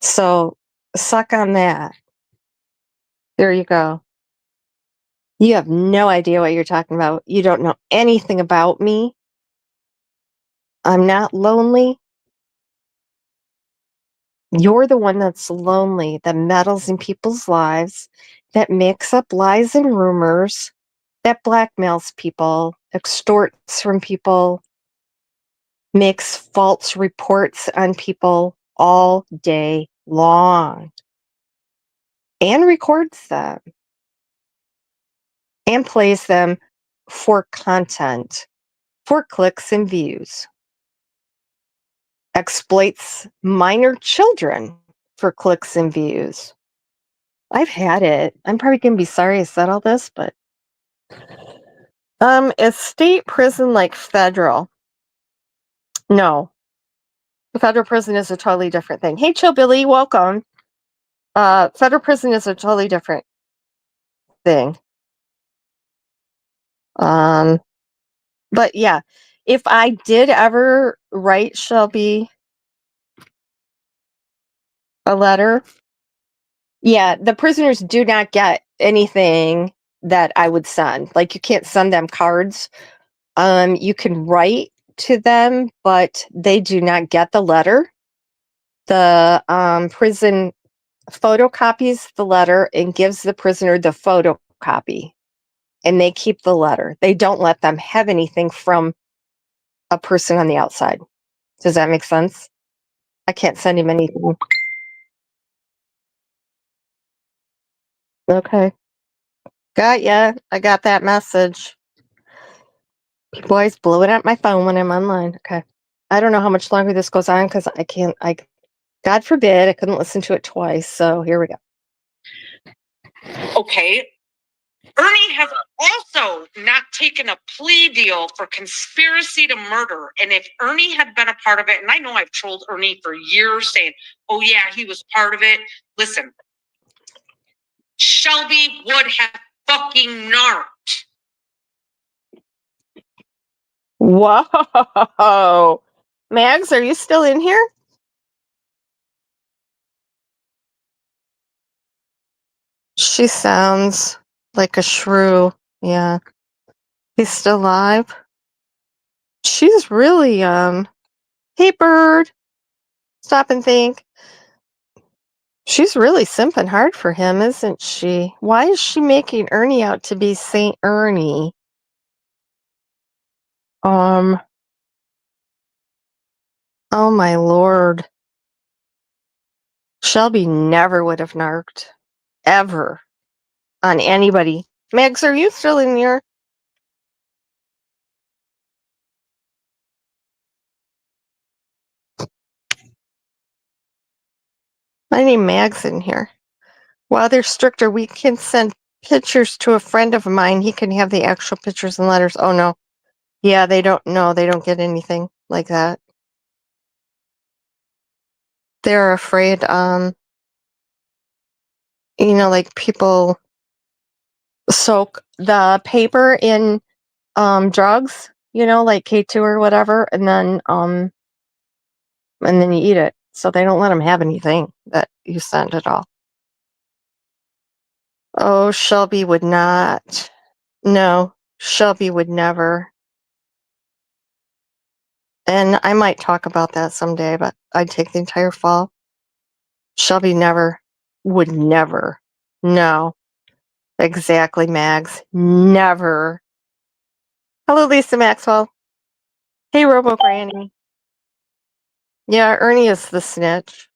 So suck on that. There you go. You have no idea what you're talking about. You don't know anything about me. I'm not lonely. You're the one that's lonely, that meddles in people's lives, that makes up lies and rumors, that blackmails people, extorts from people, makes false reports on people all day long, and records them, and plays them for content, for clicks and views, exploits minor children for clicks and views. I've had it. I'm probably going to be sorry I said all this, but is state prison like federal? No. Federal prison is a totally different thing. Hey, Chill Billy, welcome. Federal prison is a totally different thing. But yeah, if I did ever write Shelby a letter, yeah, the prisoners do not get anything that I would send. Like, you can't send them cards. You can write to them, but they do not get the letter. The prison photocopies the letter and gives the prisoner the photocopy, and they keep the letter. They don't let them have anything from a person on the outside. Does that make sense? I can't send him anything. Okay. Got ya. I got that message. People always blowing up my phone when I'm online. Okay. I don't know how much longer this goes on because God forbid, I couldn't listen to it twice. So here we go. Okay. Ernie has also not taken a plea deal for conspiracy to murder. And if Ernie had been a part of it, and I know I've trolled Ernie for years saying, oh yeah, he was part of it. Listen, Shelby would have fucking narked. Whoa. Mags, are you still in here? She sounds like a shrew. Yeah. He's still alive. She's really, hey, bird. Stop and think. She's really simping hard for him, isn't she? Why is she making Ernie out to be Saint Ernie? Oh my lord. Shelby never would have narked. Ever. On anybody. Megs, are you still in here? I need Mags in here. While they're stricter, we can send pictures to a friend of mine. He can have the actual pictures and letters. Oh, no. Yeah, they don't get anything like that. They're afraid, like people soak the paper in drugs, like K2 or whatever, and then you eat it. So they don't let them have anything that you send at all. Oh, Shelby would not. No, Shelby would never. And I might talk about that someday, but I'd take the entire fall. Shelby would never. No. Exactly, Mags. Never. Hello, Lisa Maxwell. Hey, Robo Granny. Yeah, Ernie is the snitch.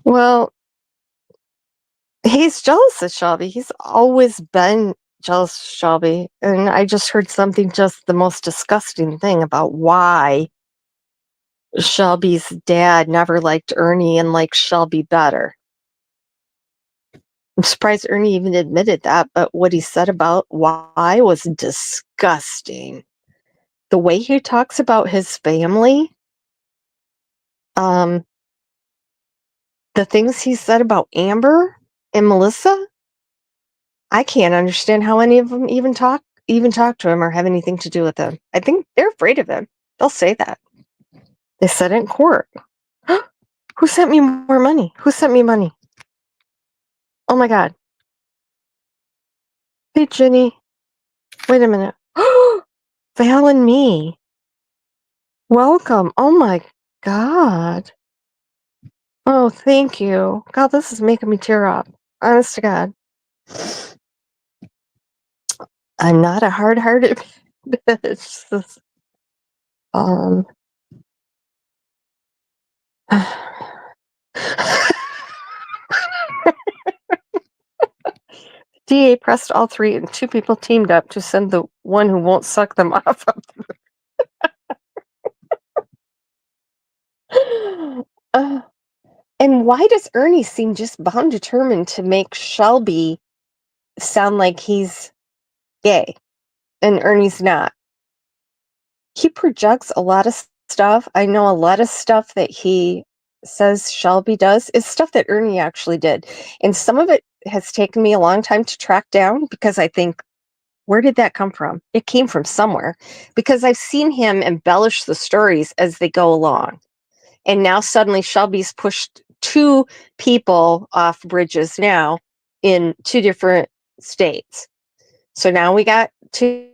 Well, he's jealous of Shelby. He's always been jealous of Shelby. And I just heard something just the most disgusting thing about why Shelby's dad never liked Ernie and liked Shelby better. I'm surprised Ernie even admitted that, but what he said about why was disgusting. The way he talks about his family, the things he said about Amber and Melissa, I can't understand how any of them even talk to him or have anything to do with him. I think they're afraid of him. They'll say that. They said it in court. Who sent me more money? Who sent me money? Oh my God. Hey, Jenny. Wait a minute. Val and me. Welcome. Oh my God. Oh, thank you. God, this is making me tear up. Honest to God. I'm not a hard-hearted bitch. DA pressed all three and two people teamed up to send the one who won't suck them off. And why does Ernie seem just bound determined to make Shelby sound like he's gay and Ernie's not? He projects a lot of stuff. I know a lot of stuff that he says Shelby does is stuff that Ernie actually did. And some of it has taken me a long time to track down because I think, where did that come from? It came from somewhere because I've seen him embellish the stories as they go along. And now suddenly Shelby's pushed two people off bridges now in two different states. So now we got two.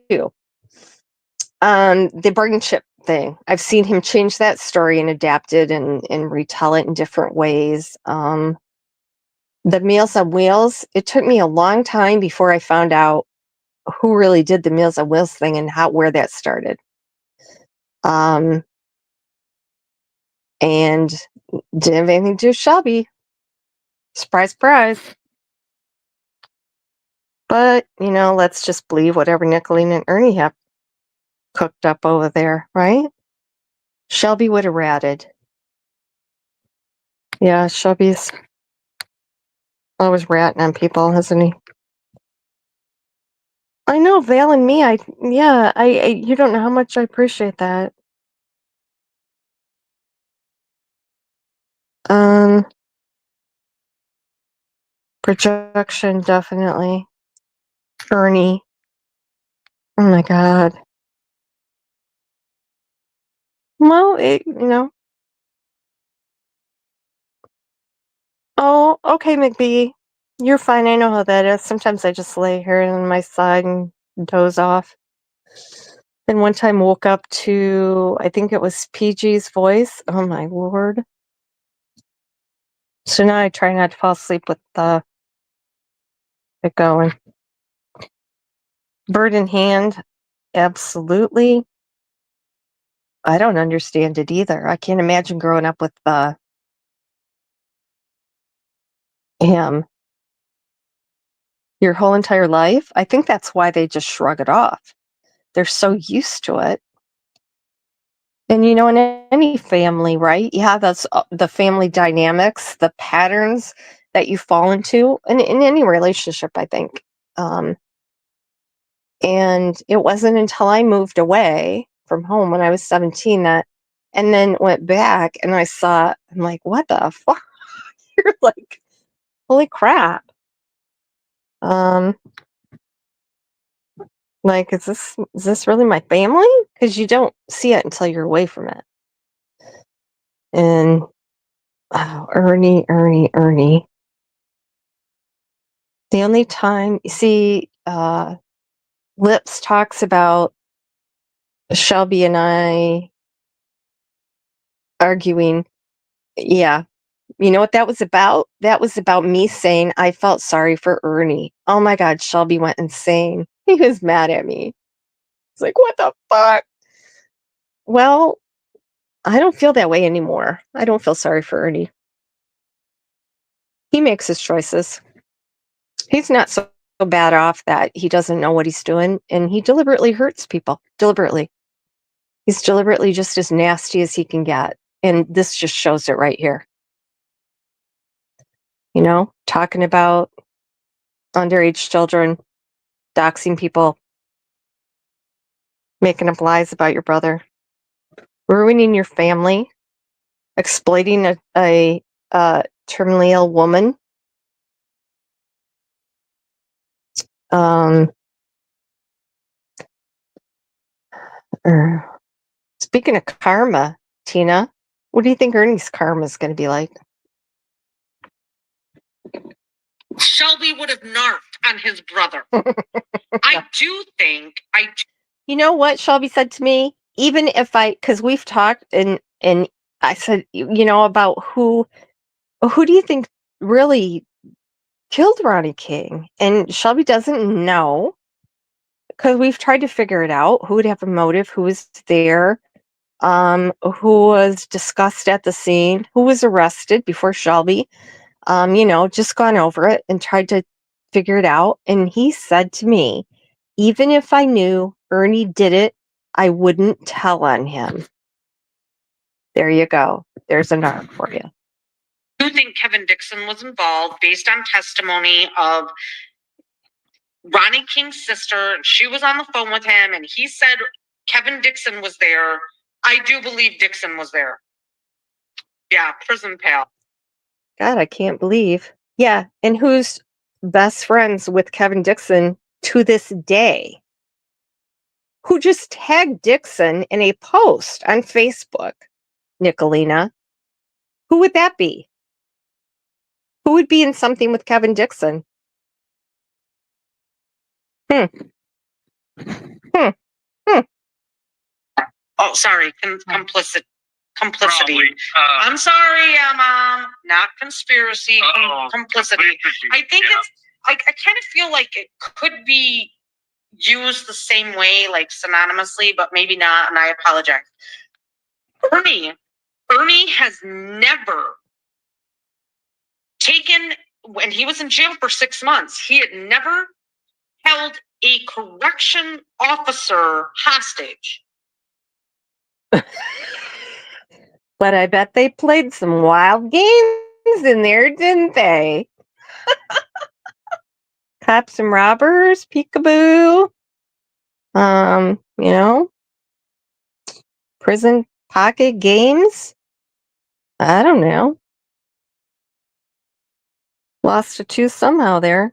The bargain chip thing. I've seen him change that story and adapt it and retell it in different ways. The Meals on Wheels, it took me a long time before I found out who really did the Meals on Wheels thing and where that started. And didn't have anything to do with Shelby. Surprise, surprise. But, let's just believe whatever Nicolene and Ernie have cooked up over there, right? Shelby would have ratted. Yeah, Shelby's always ratting on people, hasn't he? I know, Val and me, I you don't know how much I appreciate that. Projection, definitely. Ernie. Oh my God. Well, Oh, okay, McBee. You're fine. I know how that is. Sometimes I just lay here on my side and doze off. Then one time woke up to, I think it was PG's voice. Oh my Lord. So now I try not to fall asleep with it going. Bird in hand, absolutely. I don't understand it either. I can't imagine growing up with him your whole entire life. I think that's why they just shrug it off. They're so used to it. And in any family, right? You have the family dynamics, the patterns that you fall into in any relationship, I think. And it wasn't until I moved away from home when I was 17 and then went back and I saw, I'm like, what the fuck? You're like, holy crap. Like, is this really my family? Because you don't see it until you're away from it. And Ernie. The only time you see Lips talks about Shelby and I arguing. Yeah. You know what that was about? That was about me saying I felt sorry for Ernie. Oh my God, Shelby went insane. He was mad at me. It's like, what the fuck? Well, I don't feel that way anymore. I don't feel sorry for Ernie. He makes his choices. He's not so bad off that he doesn't know what he's doing, and he deliberately hurts people. Deliberately. He's deliberately just as nasty as he can get. And this just shows it right here. Talking about underage children, doxing people, making up lies about your brother, ruining your family, exploiting a terminally ill woman. Speaking of karma, Tina, what do you think Ernie's karma is going to be like? Shelby would have narked on his brother. I do think You know what Shelby said to me? Even if because we've talked and I said, about who do you think really killed Ronnie King? And Shelby doesn't know because we've tried to figure it out. Who would have a motive? Who was there? Who was discussed at the scene? Who was arrested before Shelby? Just gone over it and tried to figure it out. And he said to me, even if I knew Ernie did it, I wouldn't tell on him. There you go. There's a narc for you. do think Kevin Dixon was involved based on testimony of Ronnie King's sister. She was on the phone with him and he said Kevin Dixon was there. I do believe Dixon was there. Yeah, prison pal. God, I can't believe. Yeah, and who's best friends with Kevin Dixon to this day? Who just tagged Dixon in a post on Facebook, Nicolina? Who would that be? Who would be in something with Kevin Dixon? Oh, sorry, complicity. I'm sorry, Mom. Not conspiracy, complicity. I think it's. I kind of feel like it could be used the same way, like synonymously, but maybe not. And I apologize. Ernie has never taken, when he was in jail for 6 months, he had never held a correction officer hostage. But I bet they played some wild games in there, didn't they? Cops and robbers, peekaboo. Prison pocket games. I don't know. Lost a tooth somehow there.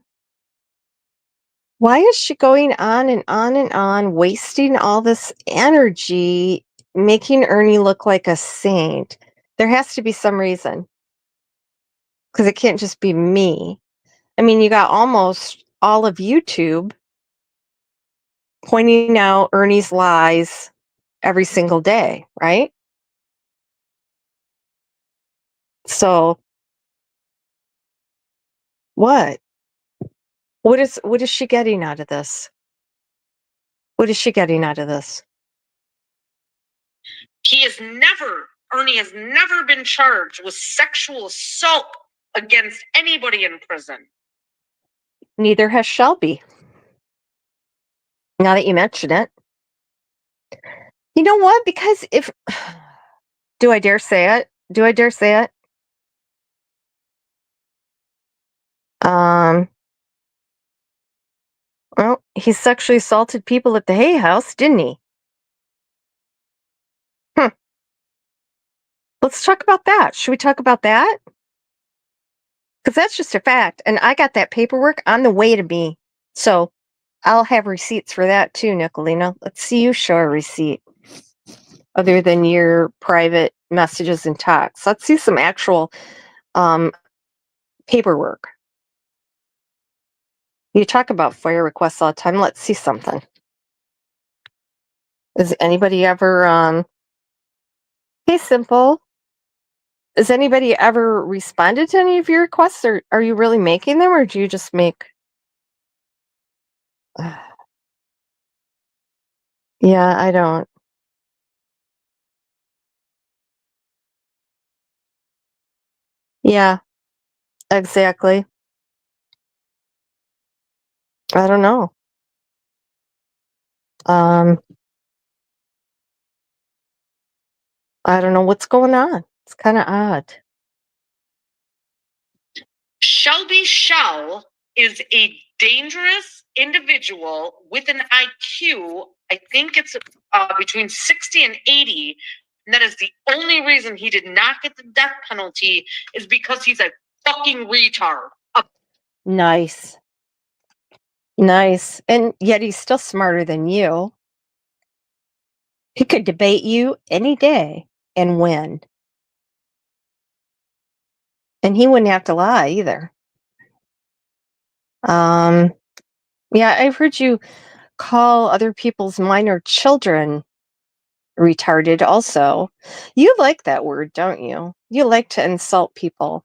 Why is she going on and on and on, wasting all this energy, making Ernie look like a saint? There has to be some reason. Because it can't just be me. I mean, you got almost all of YouTube pointing out Ernie's lies every single day, right? So, what? What is she getting out of this? What is she getting out of this? Ernie has never been charged with sexual assault against anybody in prison. Neither has Shelby. Now that you mention it. You know what? Because if do I dare say it? Do I dare say it? Well, he sexually assaulted people at the Hay House, didn't he? Let's talk about that. Should we talk about that? Because that's just a fact. And I got that paperwork on the way to me. So I'll have receipts for that too, Nicolina. Let's see you show a receipt other than your private messages and talks. Let's see some actual paperwork. You talk about FOIA requests all the time. Let's see something. Is anybody ever hey, Simple, has anybody ever responded to any of your requests, or are you really making them, or do you just make yeah, I don't. Yeah, exactly. I don't know. I don't know what's going on. It's kind of odd. Shelby Shell is a dangerous individual with an IQ. I think it's between 60 and 80. And that is the only reason he did not get the death penalty is because he's a fucking retard. Nice. Nice. And yet he's still smarter than you. He could debate you any day and win. And he wouldn't have to lie either. Yeah, I've heard you call other people's minor children retarded also. You like that word, don't you? You like to insult people.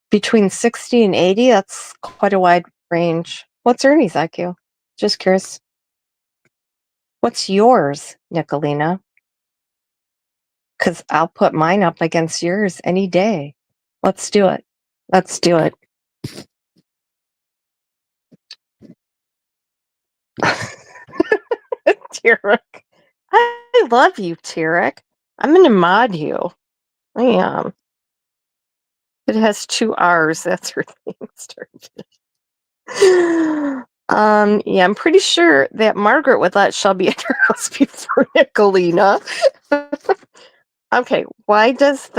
Between 60 and 80, that's quite a wide range. What's Ernie's IQ? Just curious. What's yours, Nicolina? Because I'll put mine up against yours any day. Let's do it. Let's do it. Tarek. I love you, Tarek. I'm going to mod you. I am. It has 2 R's. That's her thing. Yeah, I'm pretty sure that Margaret would let Shelby at her house before Nicolina. Okay, why does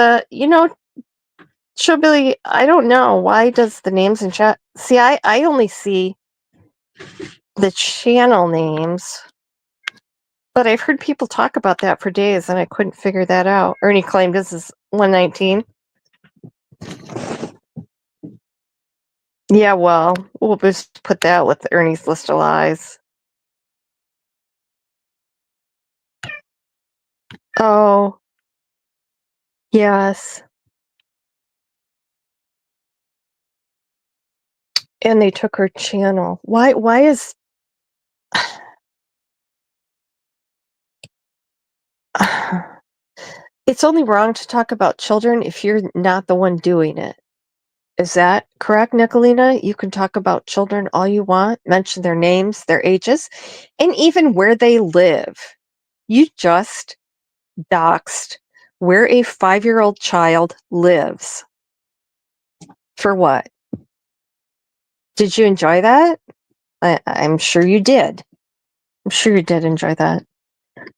Shelby, I don't know, why does the names in chat, see, I only see the channel names, but I've heard people talk about that for days and I couldn't figure that out. Ernie claimed this is 119. Yeah, well, we'll just put that with Ernie's list of lies. Oh, yes. And they took her channel. Why is it's only wrong to talk about children if you're not the one doing it. Is that correct, Nicolina? You can talk about children all you want, mention their names, their ages, and even where they live. You just doxed where a 5-year-old child lives. For what? Did you enjoy that? I'm sure you did. I'm sure you did enjoy that.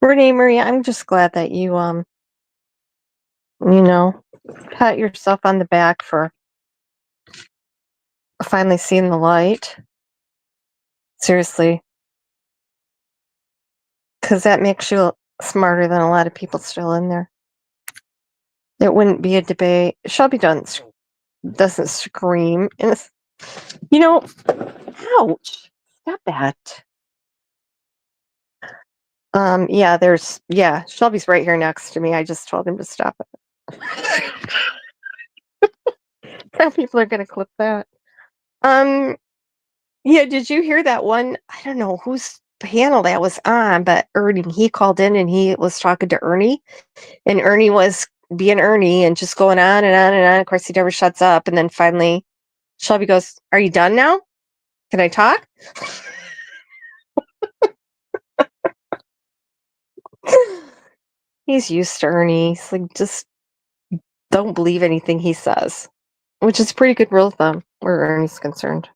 Renee Marie, I'm just glad that you pat yourself on the back for finally seeing the light. Seriously. Because that makes you smarter than a lot of people still in there. It wouldn't be a debate. Shelby doesn't scream. And it's, ouch. Stop that. Shelby's right here next to me. I just told him to stop it. Now people are going to clip that. Yeah, did you hear that one? I don't know whose panel that was on, but Ernie, he called in and he was talking to Ernie, and Ernie was being Ernie and just going on and on and on. Of course, he never shuts up. And then finally, Shelby goes, "Are you done now? Can I talk?" He's used to Ernie. He's like, just don't believe anything he says, which is a pretty good rule of thumb where Ernie's concerned.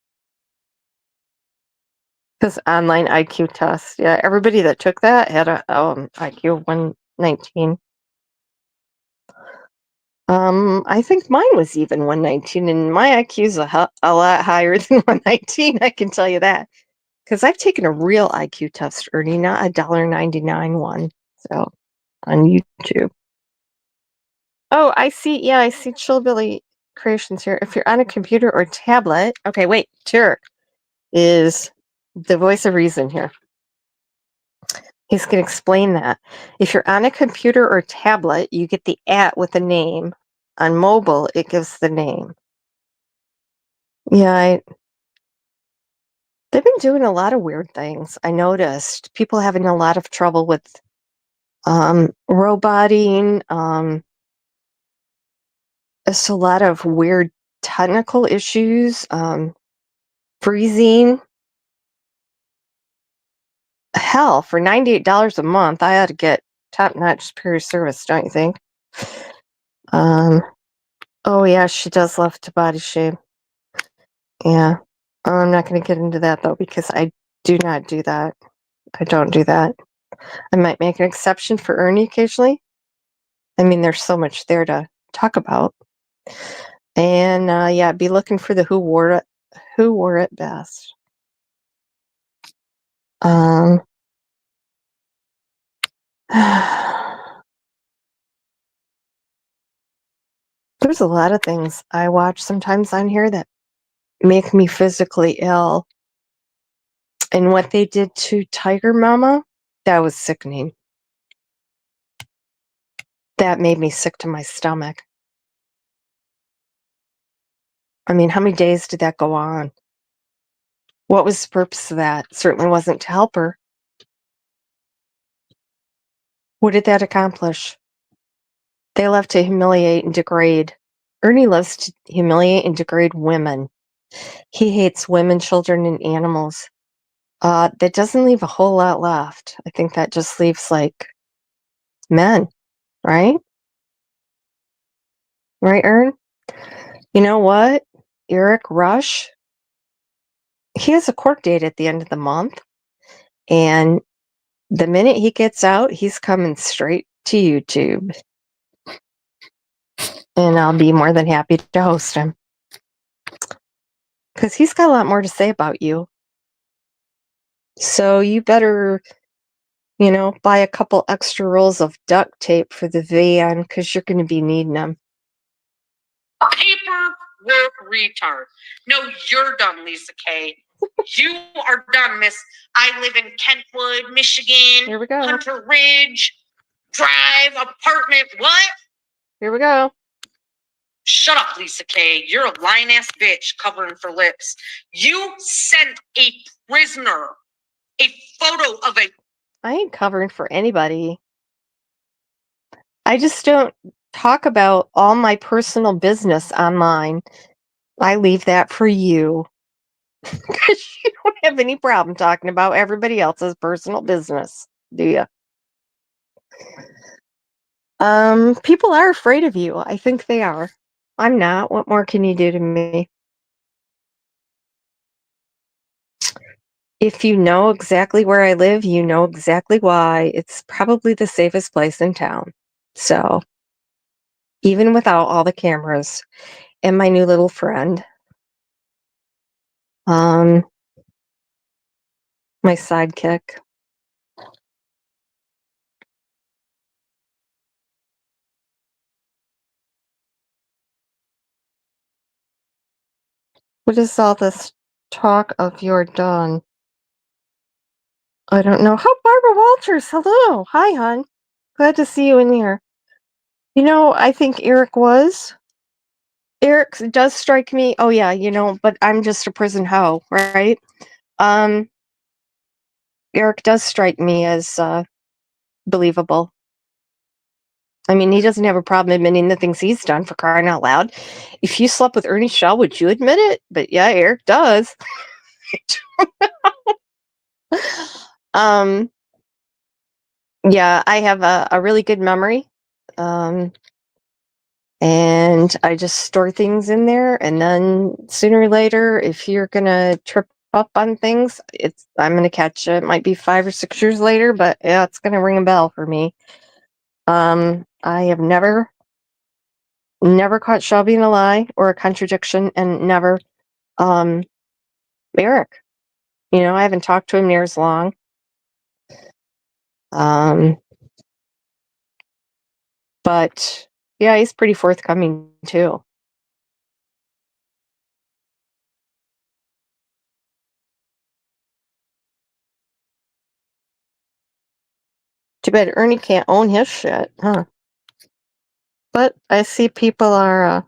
Because online IQ test, yeah, everybody that took that had a IQ of 119. I think mine was even 119, and my IQ is a lot higher than 119. I can tell you that, because I've taken a real IQ test, Ernie, not a $1.99 one. So on YouTube. Oh, I see. Yeah, I see Chillbilly Creations here. If you're on a computer or tablet, okay, wait, Turk is the voice of reason here. He's going to explain that. If you're on a computer or tablet, you get the @ with a name. On mobile, it gives the name. Yeah, they've been doing a lot of weird things. I noticed people having a lot of trouble with roboting. It's a lot of weird technical issues. Freezing. Hell, for $98 a month, I ought to get top-notch superior service, don't you think? Oh yeah, she does love to body shame. Yeah. I'm not going to get into that, though, because I do not do that. I don't do that. I might make an exception for Ernie occasionally. I mean, there's so much there to talk about. And, yeah, be looking for the who wore it best. There's a lot of things I watch sometimes on here that make me physically ill. And what they did to Tiger Mama, that was sickening. That made me sick to my stomach. I mean, how many days did that go on? What was the purpose of that? Certainly wasn't to help her. What did that accomplish? They love to humiliate and degrade. Ernie loves to humiliate and degrade women. He hates women, children, and animals. That doesn't leave a whole lot left. I think that just leaves, like, men, right? Right, Ern? You know what? Eric Rush, he has a court date at the end of the month. And the minute he gets out, he's coming straight to YouTube. And I'll be more than happy to host him. Because he's got a lot more to say about you. So you better, buy a couple extra rolls of duct tape for the van, because you're going to be needing them. Paperwork retard. No, you're done, Lisa K. You are done, miss. I live in Kentwood, Michigan. Here we go. Hunter Ridge Drive, apartment. What? Here we go. Shut up, Lisa K. You're a lying-ass bitch covering for lips. You sent a prisoner a photo of a... I ain't covering for anybody. I just don't talk about all my personal business online. I leave that for you. Because you don't have any problem talking about everybody else's personal business, do you? People are afraid of you. I think they are. I'm not. What more can you do to me? If you know exactly where I live, you know exactly why. It's probably the safest place in town. So, even without all the cameras and my new little friend, my sidekick. What is all this talk of you're done? I don't know. Oh, Barbara Walters. Hello. Hi, hon. Glad to see you in here. I think Eric was. Eric does strike me. Oh, yeah, but I'm just a prison hoe, right? Eric does strike me as believable. I mean, he doesn't have a problem admitting the things he's done, for crying out loud. If you slept with Ernie Shell, would you admit it? But yeah, Eric does. Yeah, I have a really good memory. And I just store things in there, and then sooner or later, if you're gonna trip up on things, I'm gonna catch it. It might be 5 or 6 years later, but yeah, it's gonna ring a bell for me. I have never caught Shelby in a lie or a contradiction, and never Eric. I haven't talked to him near as long. But yeah, he's pretty forthcoming too. Too bad Ernie can't own his shit, huh? But I see people are,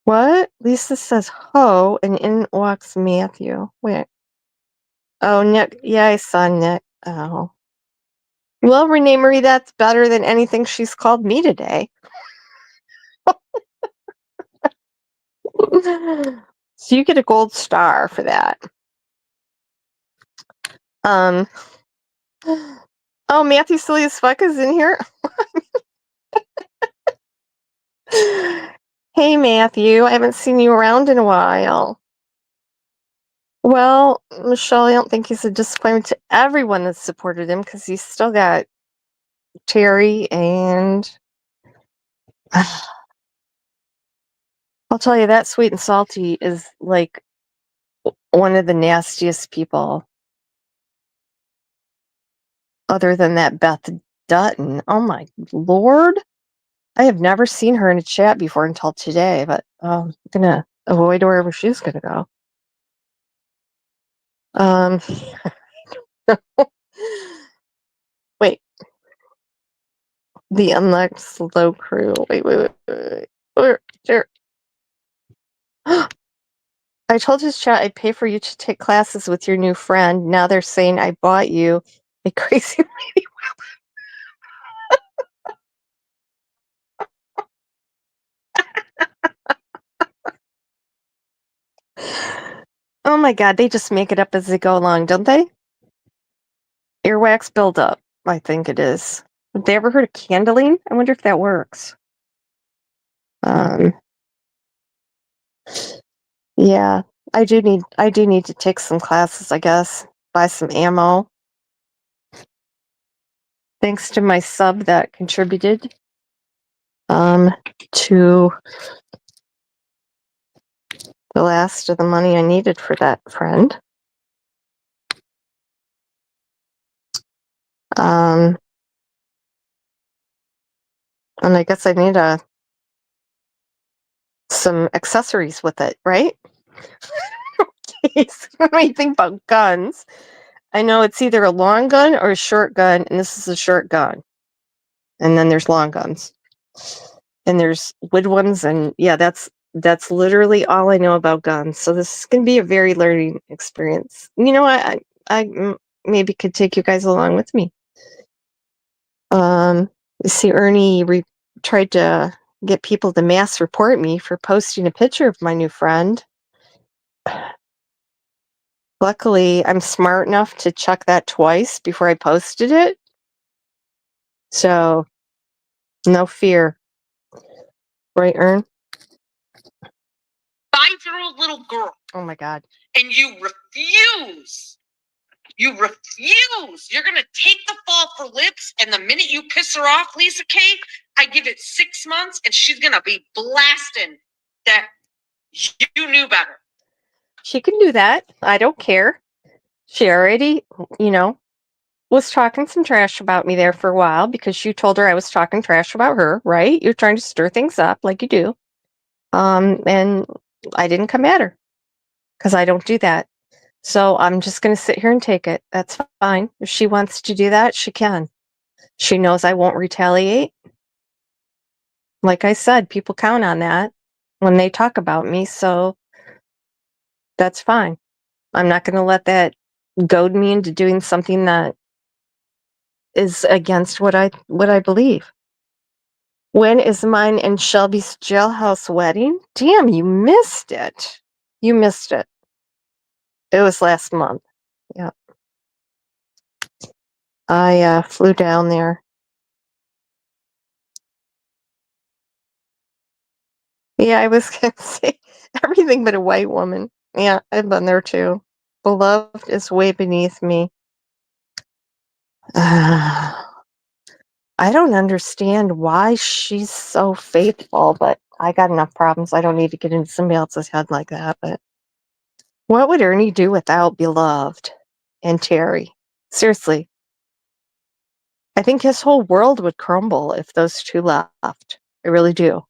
what? Lisa says ho, and in walks Matthew. Wait. Oh, Nick. Yeah, I saw Nick. Oh. Well, Renee Marie, that's better than anything she's called me today. So you get a gold star for that. Oh, Matthew Silly as Fuck is in here. Hey, Matthew. I haven't seen you around in a while. Well, Michelle, I don't think he's a disappointment to everyone that's supported him, because he's still got Terry and I'll tell you, that Sweet and Salty is like one of the nastiest people, other than that Beth Dutton. Oh my Lord. I have never seen her in a chat before until today, but I'm gonna avoid wherever she's gonna go. Wait. The Unlocked Slow Crew. Wait. Where? There. I told his chat I'd pay for you to take classes with your new friend. Now they're saying I bought you a crazy lady. Oh my God, they just make it up as they go along, don't they? Earwax buildup, I think it is. Have they ever heard of candling? I wonder if that works. Yeah, I do need to take some classes, I guess. Buy some ammo. Thanks to my sub that contributed to the last of the money I needed for that friend. And I guess I need some accessories with it, right? When I think about guns, I know it's either a long gun or a short gun, and this is a short gun. And then there's long guns. And there's wood ones, and yeah, that's literally all I know about guns. So this is going to be a very learning experience. I maybe could take you guys along with me. You see, Ernie tried to get people to mass report me for posting a picture of my new friend. Luckily, I'm smart enough to check that twice before I posted it. So, no fear. Right, Ern? 5-year-old little girl. Oh my God. And you refuse. You're going to take the fall for lips, and the minute you piss her off, Lisa K, I give it 6 months, and she's going to be blasting that you knew better. She can do that. I don't care. She already, was talking some trash about me there for a while because you told her I was talking trash about her, right? You're trying to stir things up like you do. And I didn't come at her because I don't do that. So I'm just going to sit here and take it. That's fine. If she wants to do that, she can. She knows I won't retaliate. Like I said, people count on that when they talk about me. So that's fine. I'm not going to let that goad me into doing something that is against what I believe. When is mine and Shelby's jailhouse wedding? Damn, you missed it. You missed it. It was last month. Yeah. I flew down there. Yeah, I was gonna say everything but a white woman. Yeah, I've been there too. Beloved is way beneath me. I don't understand why she's so faithful, but I got enough problems. I don't need to get into somebody else's head like that. But what would Ernie do without Beloved and Terry? Seriously. I think his whole world would crumble if those two left. I really do.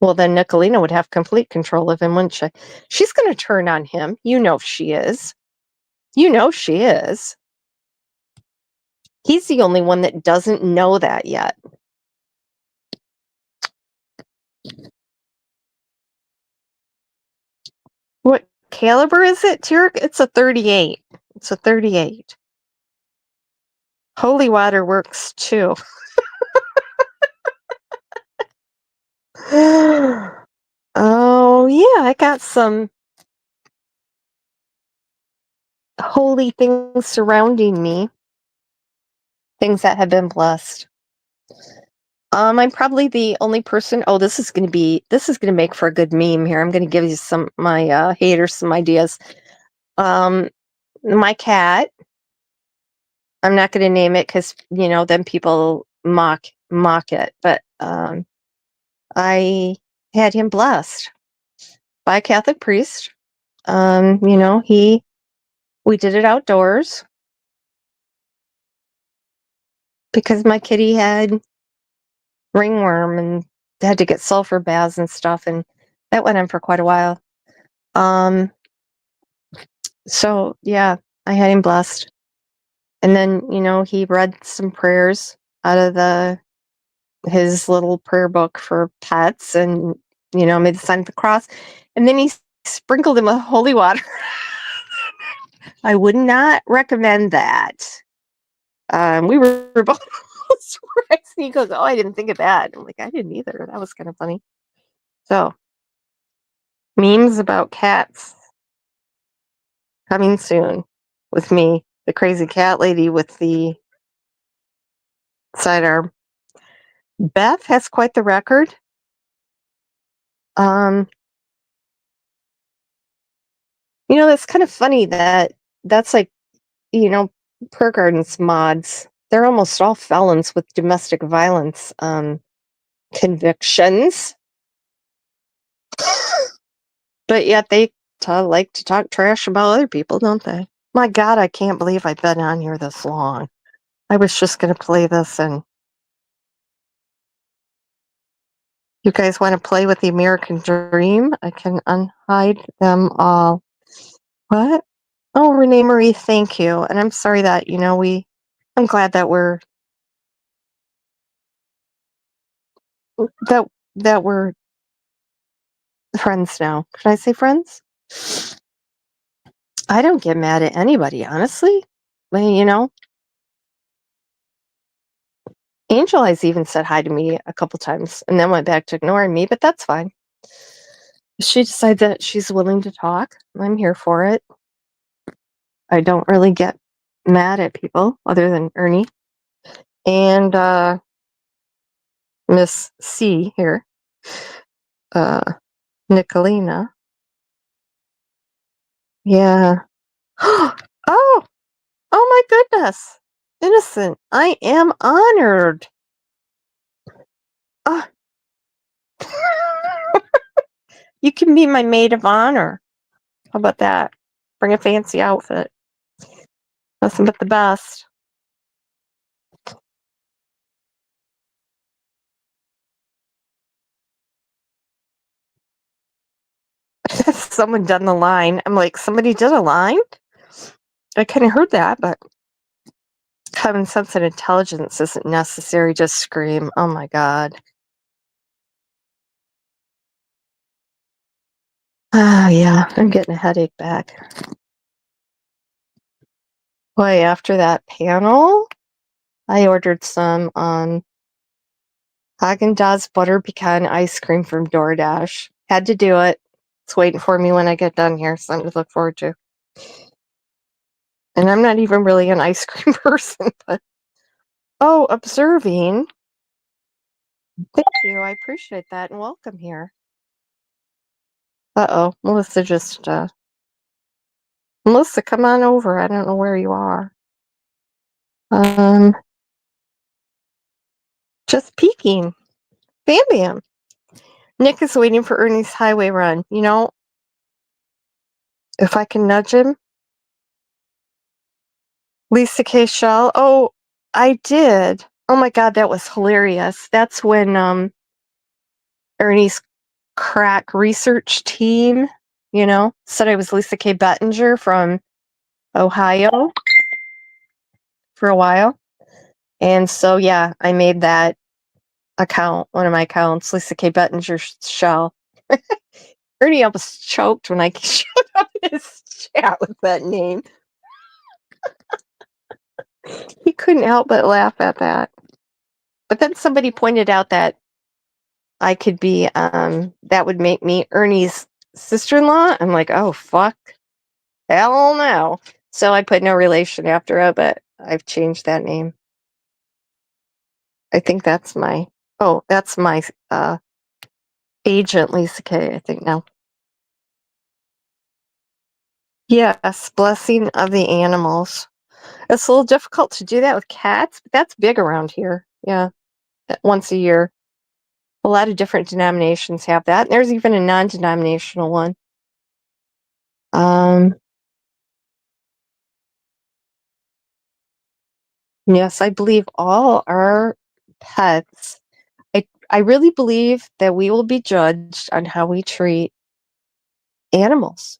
Well, then Nicolina would have complete control of him, wouldn't she? She's going to turn on him. You know she is. You know she is. He's the only one that doesn't know that yet. What caliber is it, Turk? It's a 38. It's a 38. Holy water works too. Oh, yeah, I got some holy things surrounding me. Things that have been blessed. I'm probably the only person. Oh, this is going to make for a good meme here. I'm going to give you my haters some ideas. My cat, I'm not going to name it because, then people mock it. But I had him blessed by a Catholic priest. We did it outdoors because my kitty had ringworm and had to get sulfur baths and stuff, and that went on for quite a while. So yeah, I had him blessed. And then, he read some prayers out of his little prayer book for pets and, made the sign of the cross. And then he sprinkled him with holy water. I would not recommend that. We were both surprised. He goes, "Oh, I didn't think of that." I'm like, I didn't either. That was kind of funny. So, memes about cats coming soon with me, the crazy cat lady with the sidearm. Beth has quite the record. It's kind of funny that's like, Prayer Gardens mods. They're almost all felons with domestic violence convictions. But yet they like to talk trash about other people, don't they? My God, I can't believe I've been on here this long. I was just going to play this, and you guys want to play with the American Dream? I can unhide them all. What? Oh, Renee Marie, thank you. And I'm sorry that, I'm glad that we're friends now. Can I say friends? I don't get mad at anybody, honestly. Angel Eyes even said hi to me a couple times and then went back to ignoring me, but that's fine. She decides that she's willing to talk. I'm here for it. I don't really get mad at people other than Ernie and Miss C here, Nicolina. Yeah. Oh my goodness. Innocent. I am honored. You can be my maid of honor. How about that? Bring a fancy outfit. Nothing but the best. Someone done the line. I'm like, somebody did a line? I kind of heard that, but common sense and intelligence isn't necessary. Just scream. Oh my God. Ah, yeah, I'm getting a headache back. Boy, after that panel, I ordered some Haagen-Dazs butter pecan ice cream from DoorDash. Had to do it. It's waiting for me when I get done here. Something to look forward to. And I'm not even really an ice cream person, but oh, observing. Thank you. I appreciate that and welcome here. Uh-oh, Melissa just Melissa, come on over. I don't know where you are. Just peeking. Bam Bam. Nick is waiting for Ernie's highway run. You know, if I can nudge him. Lisa K. Shell. Oh, I did. Oh my God, that was hilarious. That's when Ernie's crack research team, you know, said I was Lisa K. Bettinger from Ohio for a while. And so, yeah, I made that account, one of my accounts, Lisa K. Bettinger Shell. Ernie almost choked when I showed up in his chat with that name. He couldn't help but laugh at that. But then somebody pointed out that I could be, that would make me Ernie's sister-in-law. I'm like, oh, fuck. Hell no. So I put no relation after it, but I've changed that name. I think that's my, that's my agent, Lisa K, I think now. Yes, blessing of the animals. It's a little difficult to do that with cats, but that's big around here. Yeah, once a year. A lot of different denominations have that. And there's even a non-denominational one. Yes, I believe all our pets. I really believe that we will be judged on how we treat animals.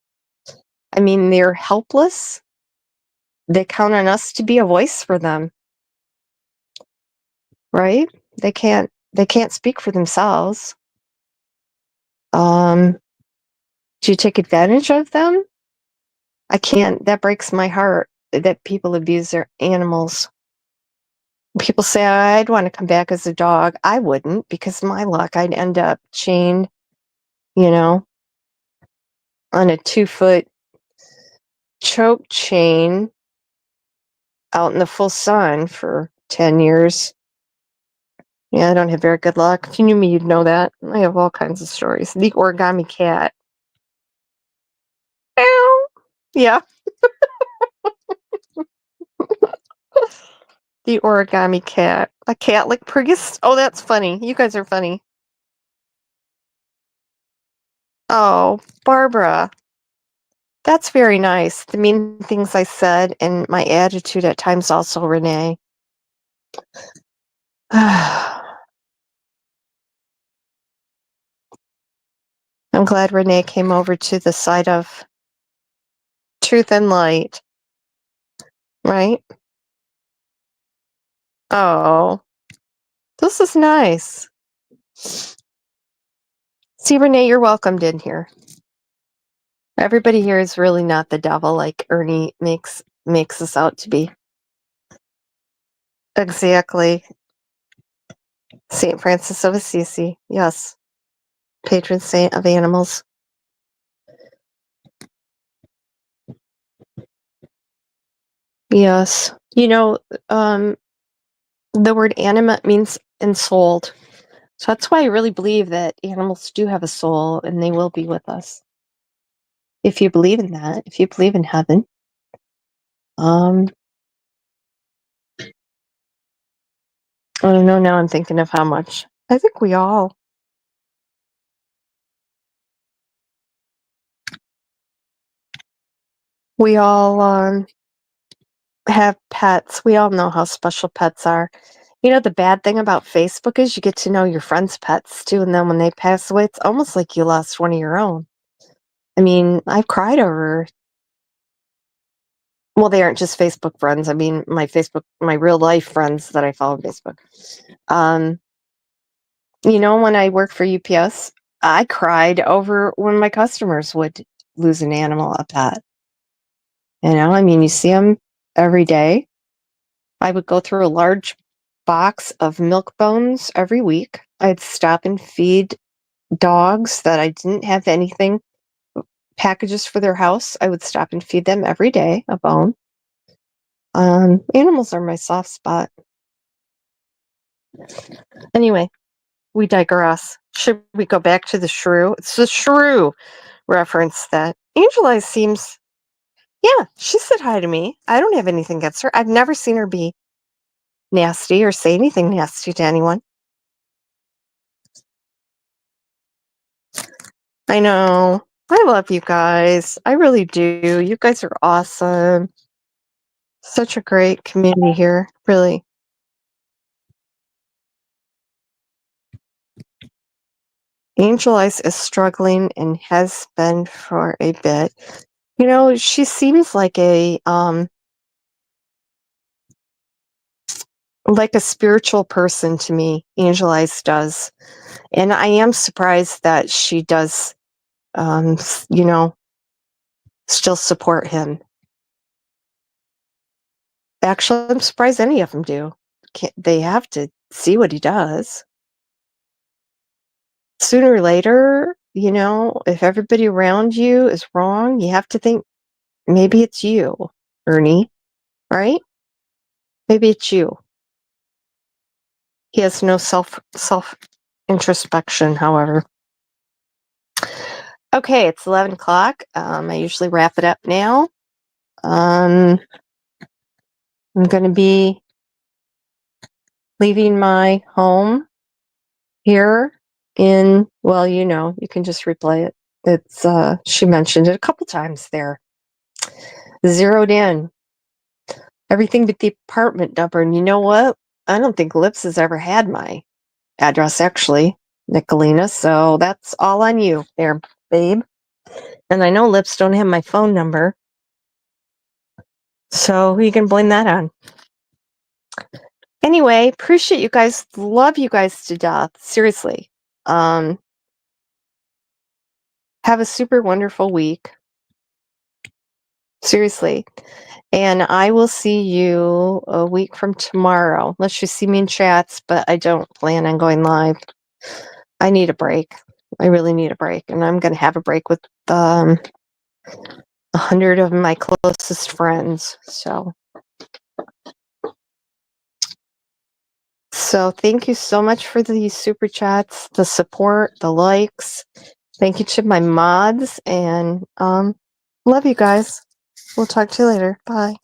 I mean, they're helpless. They count on us to be a voice for them. Right? They can't speak for themselves. Do you take advantage of them? I can't. That breaks my heart that people abuse their animals. People say I'd want to come back as a dog. I wouldn't, because my luck, I'd end up chained, you know, on a 2-foot choke chain out in the full sun for 10 years. Yeah, I don't have very good luck. If you knew me, you'd know that. I have all kinds of stories. The origami cat. Meow. Yeah. The origami cat. A cat like Prigus? Oh, that's funny. You guys are funny. Oh, Barbara. That's very nice. The mean things I said and my attitude at times also, Renee. I'm glad Renee came over to the side of truth and light. Right? Oh, this is nice. See, Renee, you're welcomed in here. Everybody here is really not the devil like Ernie makes us out to be. Exactly. St. Francis of Assisi. Yes. Patron saint of animals. Yes. You know, the word animate means ensouled. So that's why I really believe that animals do have a soul and they will be with us. If you believe in that, if you believe in heaven. I don't know, now I'm thinking of how much. I think we all have pets. We all know how special pets are. You know, the bad thing about Facebook is you get to know your friends' pets too, and then when they pass away, it's almost like you lost one of your own. I mean, I've cried over. Well, they aren't just Facebook friends. I mean, my real life friends that I follow on Facebook. You know, when I worked for UPS, I cried over when my customers would lose an animal, a pet. You know, I mean, you see them every day. I would go through a large box of milk bones every week. I'd stop and feed dogs that I didn't have anything, packages for their house. I would stop and feed them every day, a bone. Animals are my soft spot. Anyway, we digress. Should we go back to the shrew? It's the shrew reference that Angel Eyes seems. Yeah, she said hi to me. I don't have anything against her. I've never seen her be nasty or say anything nasty to anyone. I know. I love you guys. I really do. You guys are awesome. Such a great community here, really. Angel Eyes is struggling and has been for a bit. You know, she seems like a spiritual person to me. Angel Eyes does. And I am surprised that she does you know, still support him. Actually, I'm surprised any of them do. They have to see what he does. Sooner or later, you know, if everybody around you is wrong, you have to think maybe it's you, Ernie, right? Maybe it's you. He has no self introspection, however. Okay, it's 11 o'clock. I usually wrap it up now. I'm going to be leaving my home here in, well, you know, you can just replay it. It's, she mentioned it a couple times there. Zeroed in. Everything but the apartment number. And you know what? I don't think Lips has ever had my address, actually, Nicolina. So that's all on you there, babe. And I know Lips don't have my phone number. So who you can blame that on? Anyway, appreciate you guys. Love you guys to death. Seriously. Have a super wonderful week. Seriously. And I will see you a week from tomorrow. Unless you see me in chats, but I don't plan on going live. I need a break. I really need a break. And I'm going to have a break with 100 of my closest friends. So thank you so much for the super chats, the support, the likes. Thank you to my mods, and love you guys. We'll talk to you later. Bye.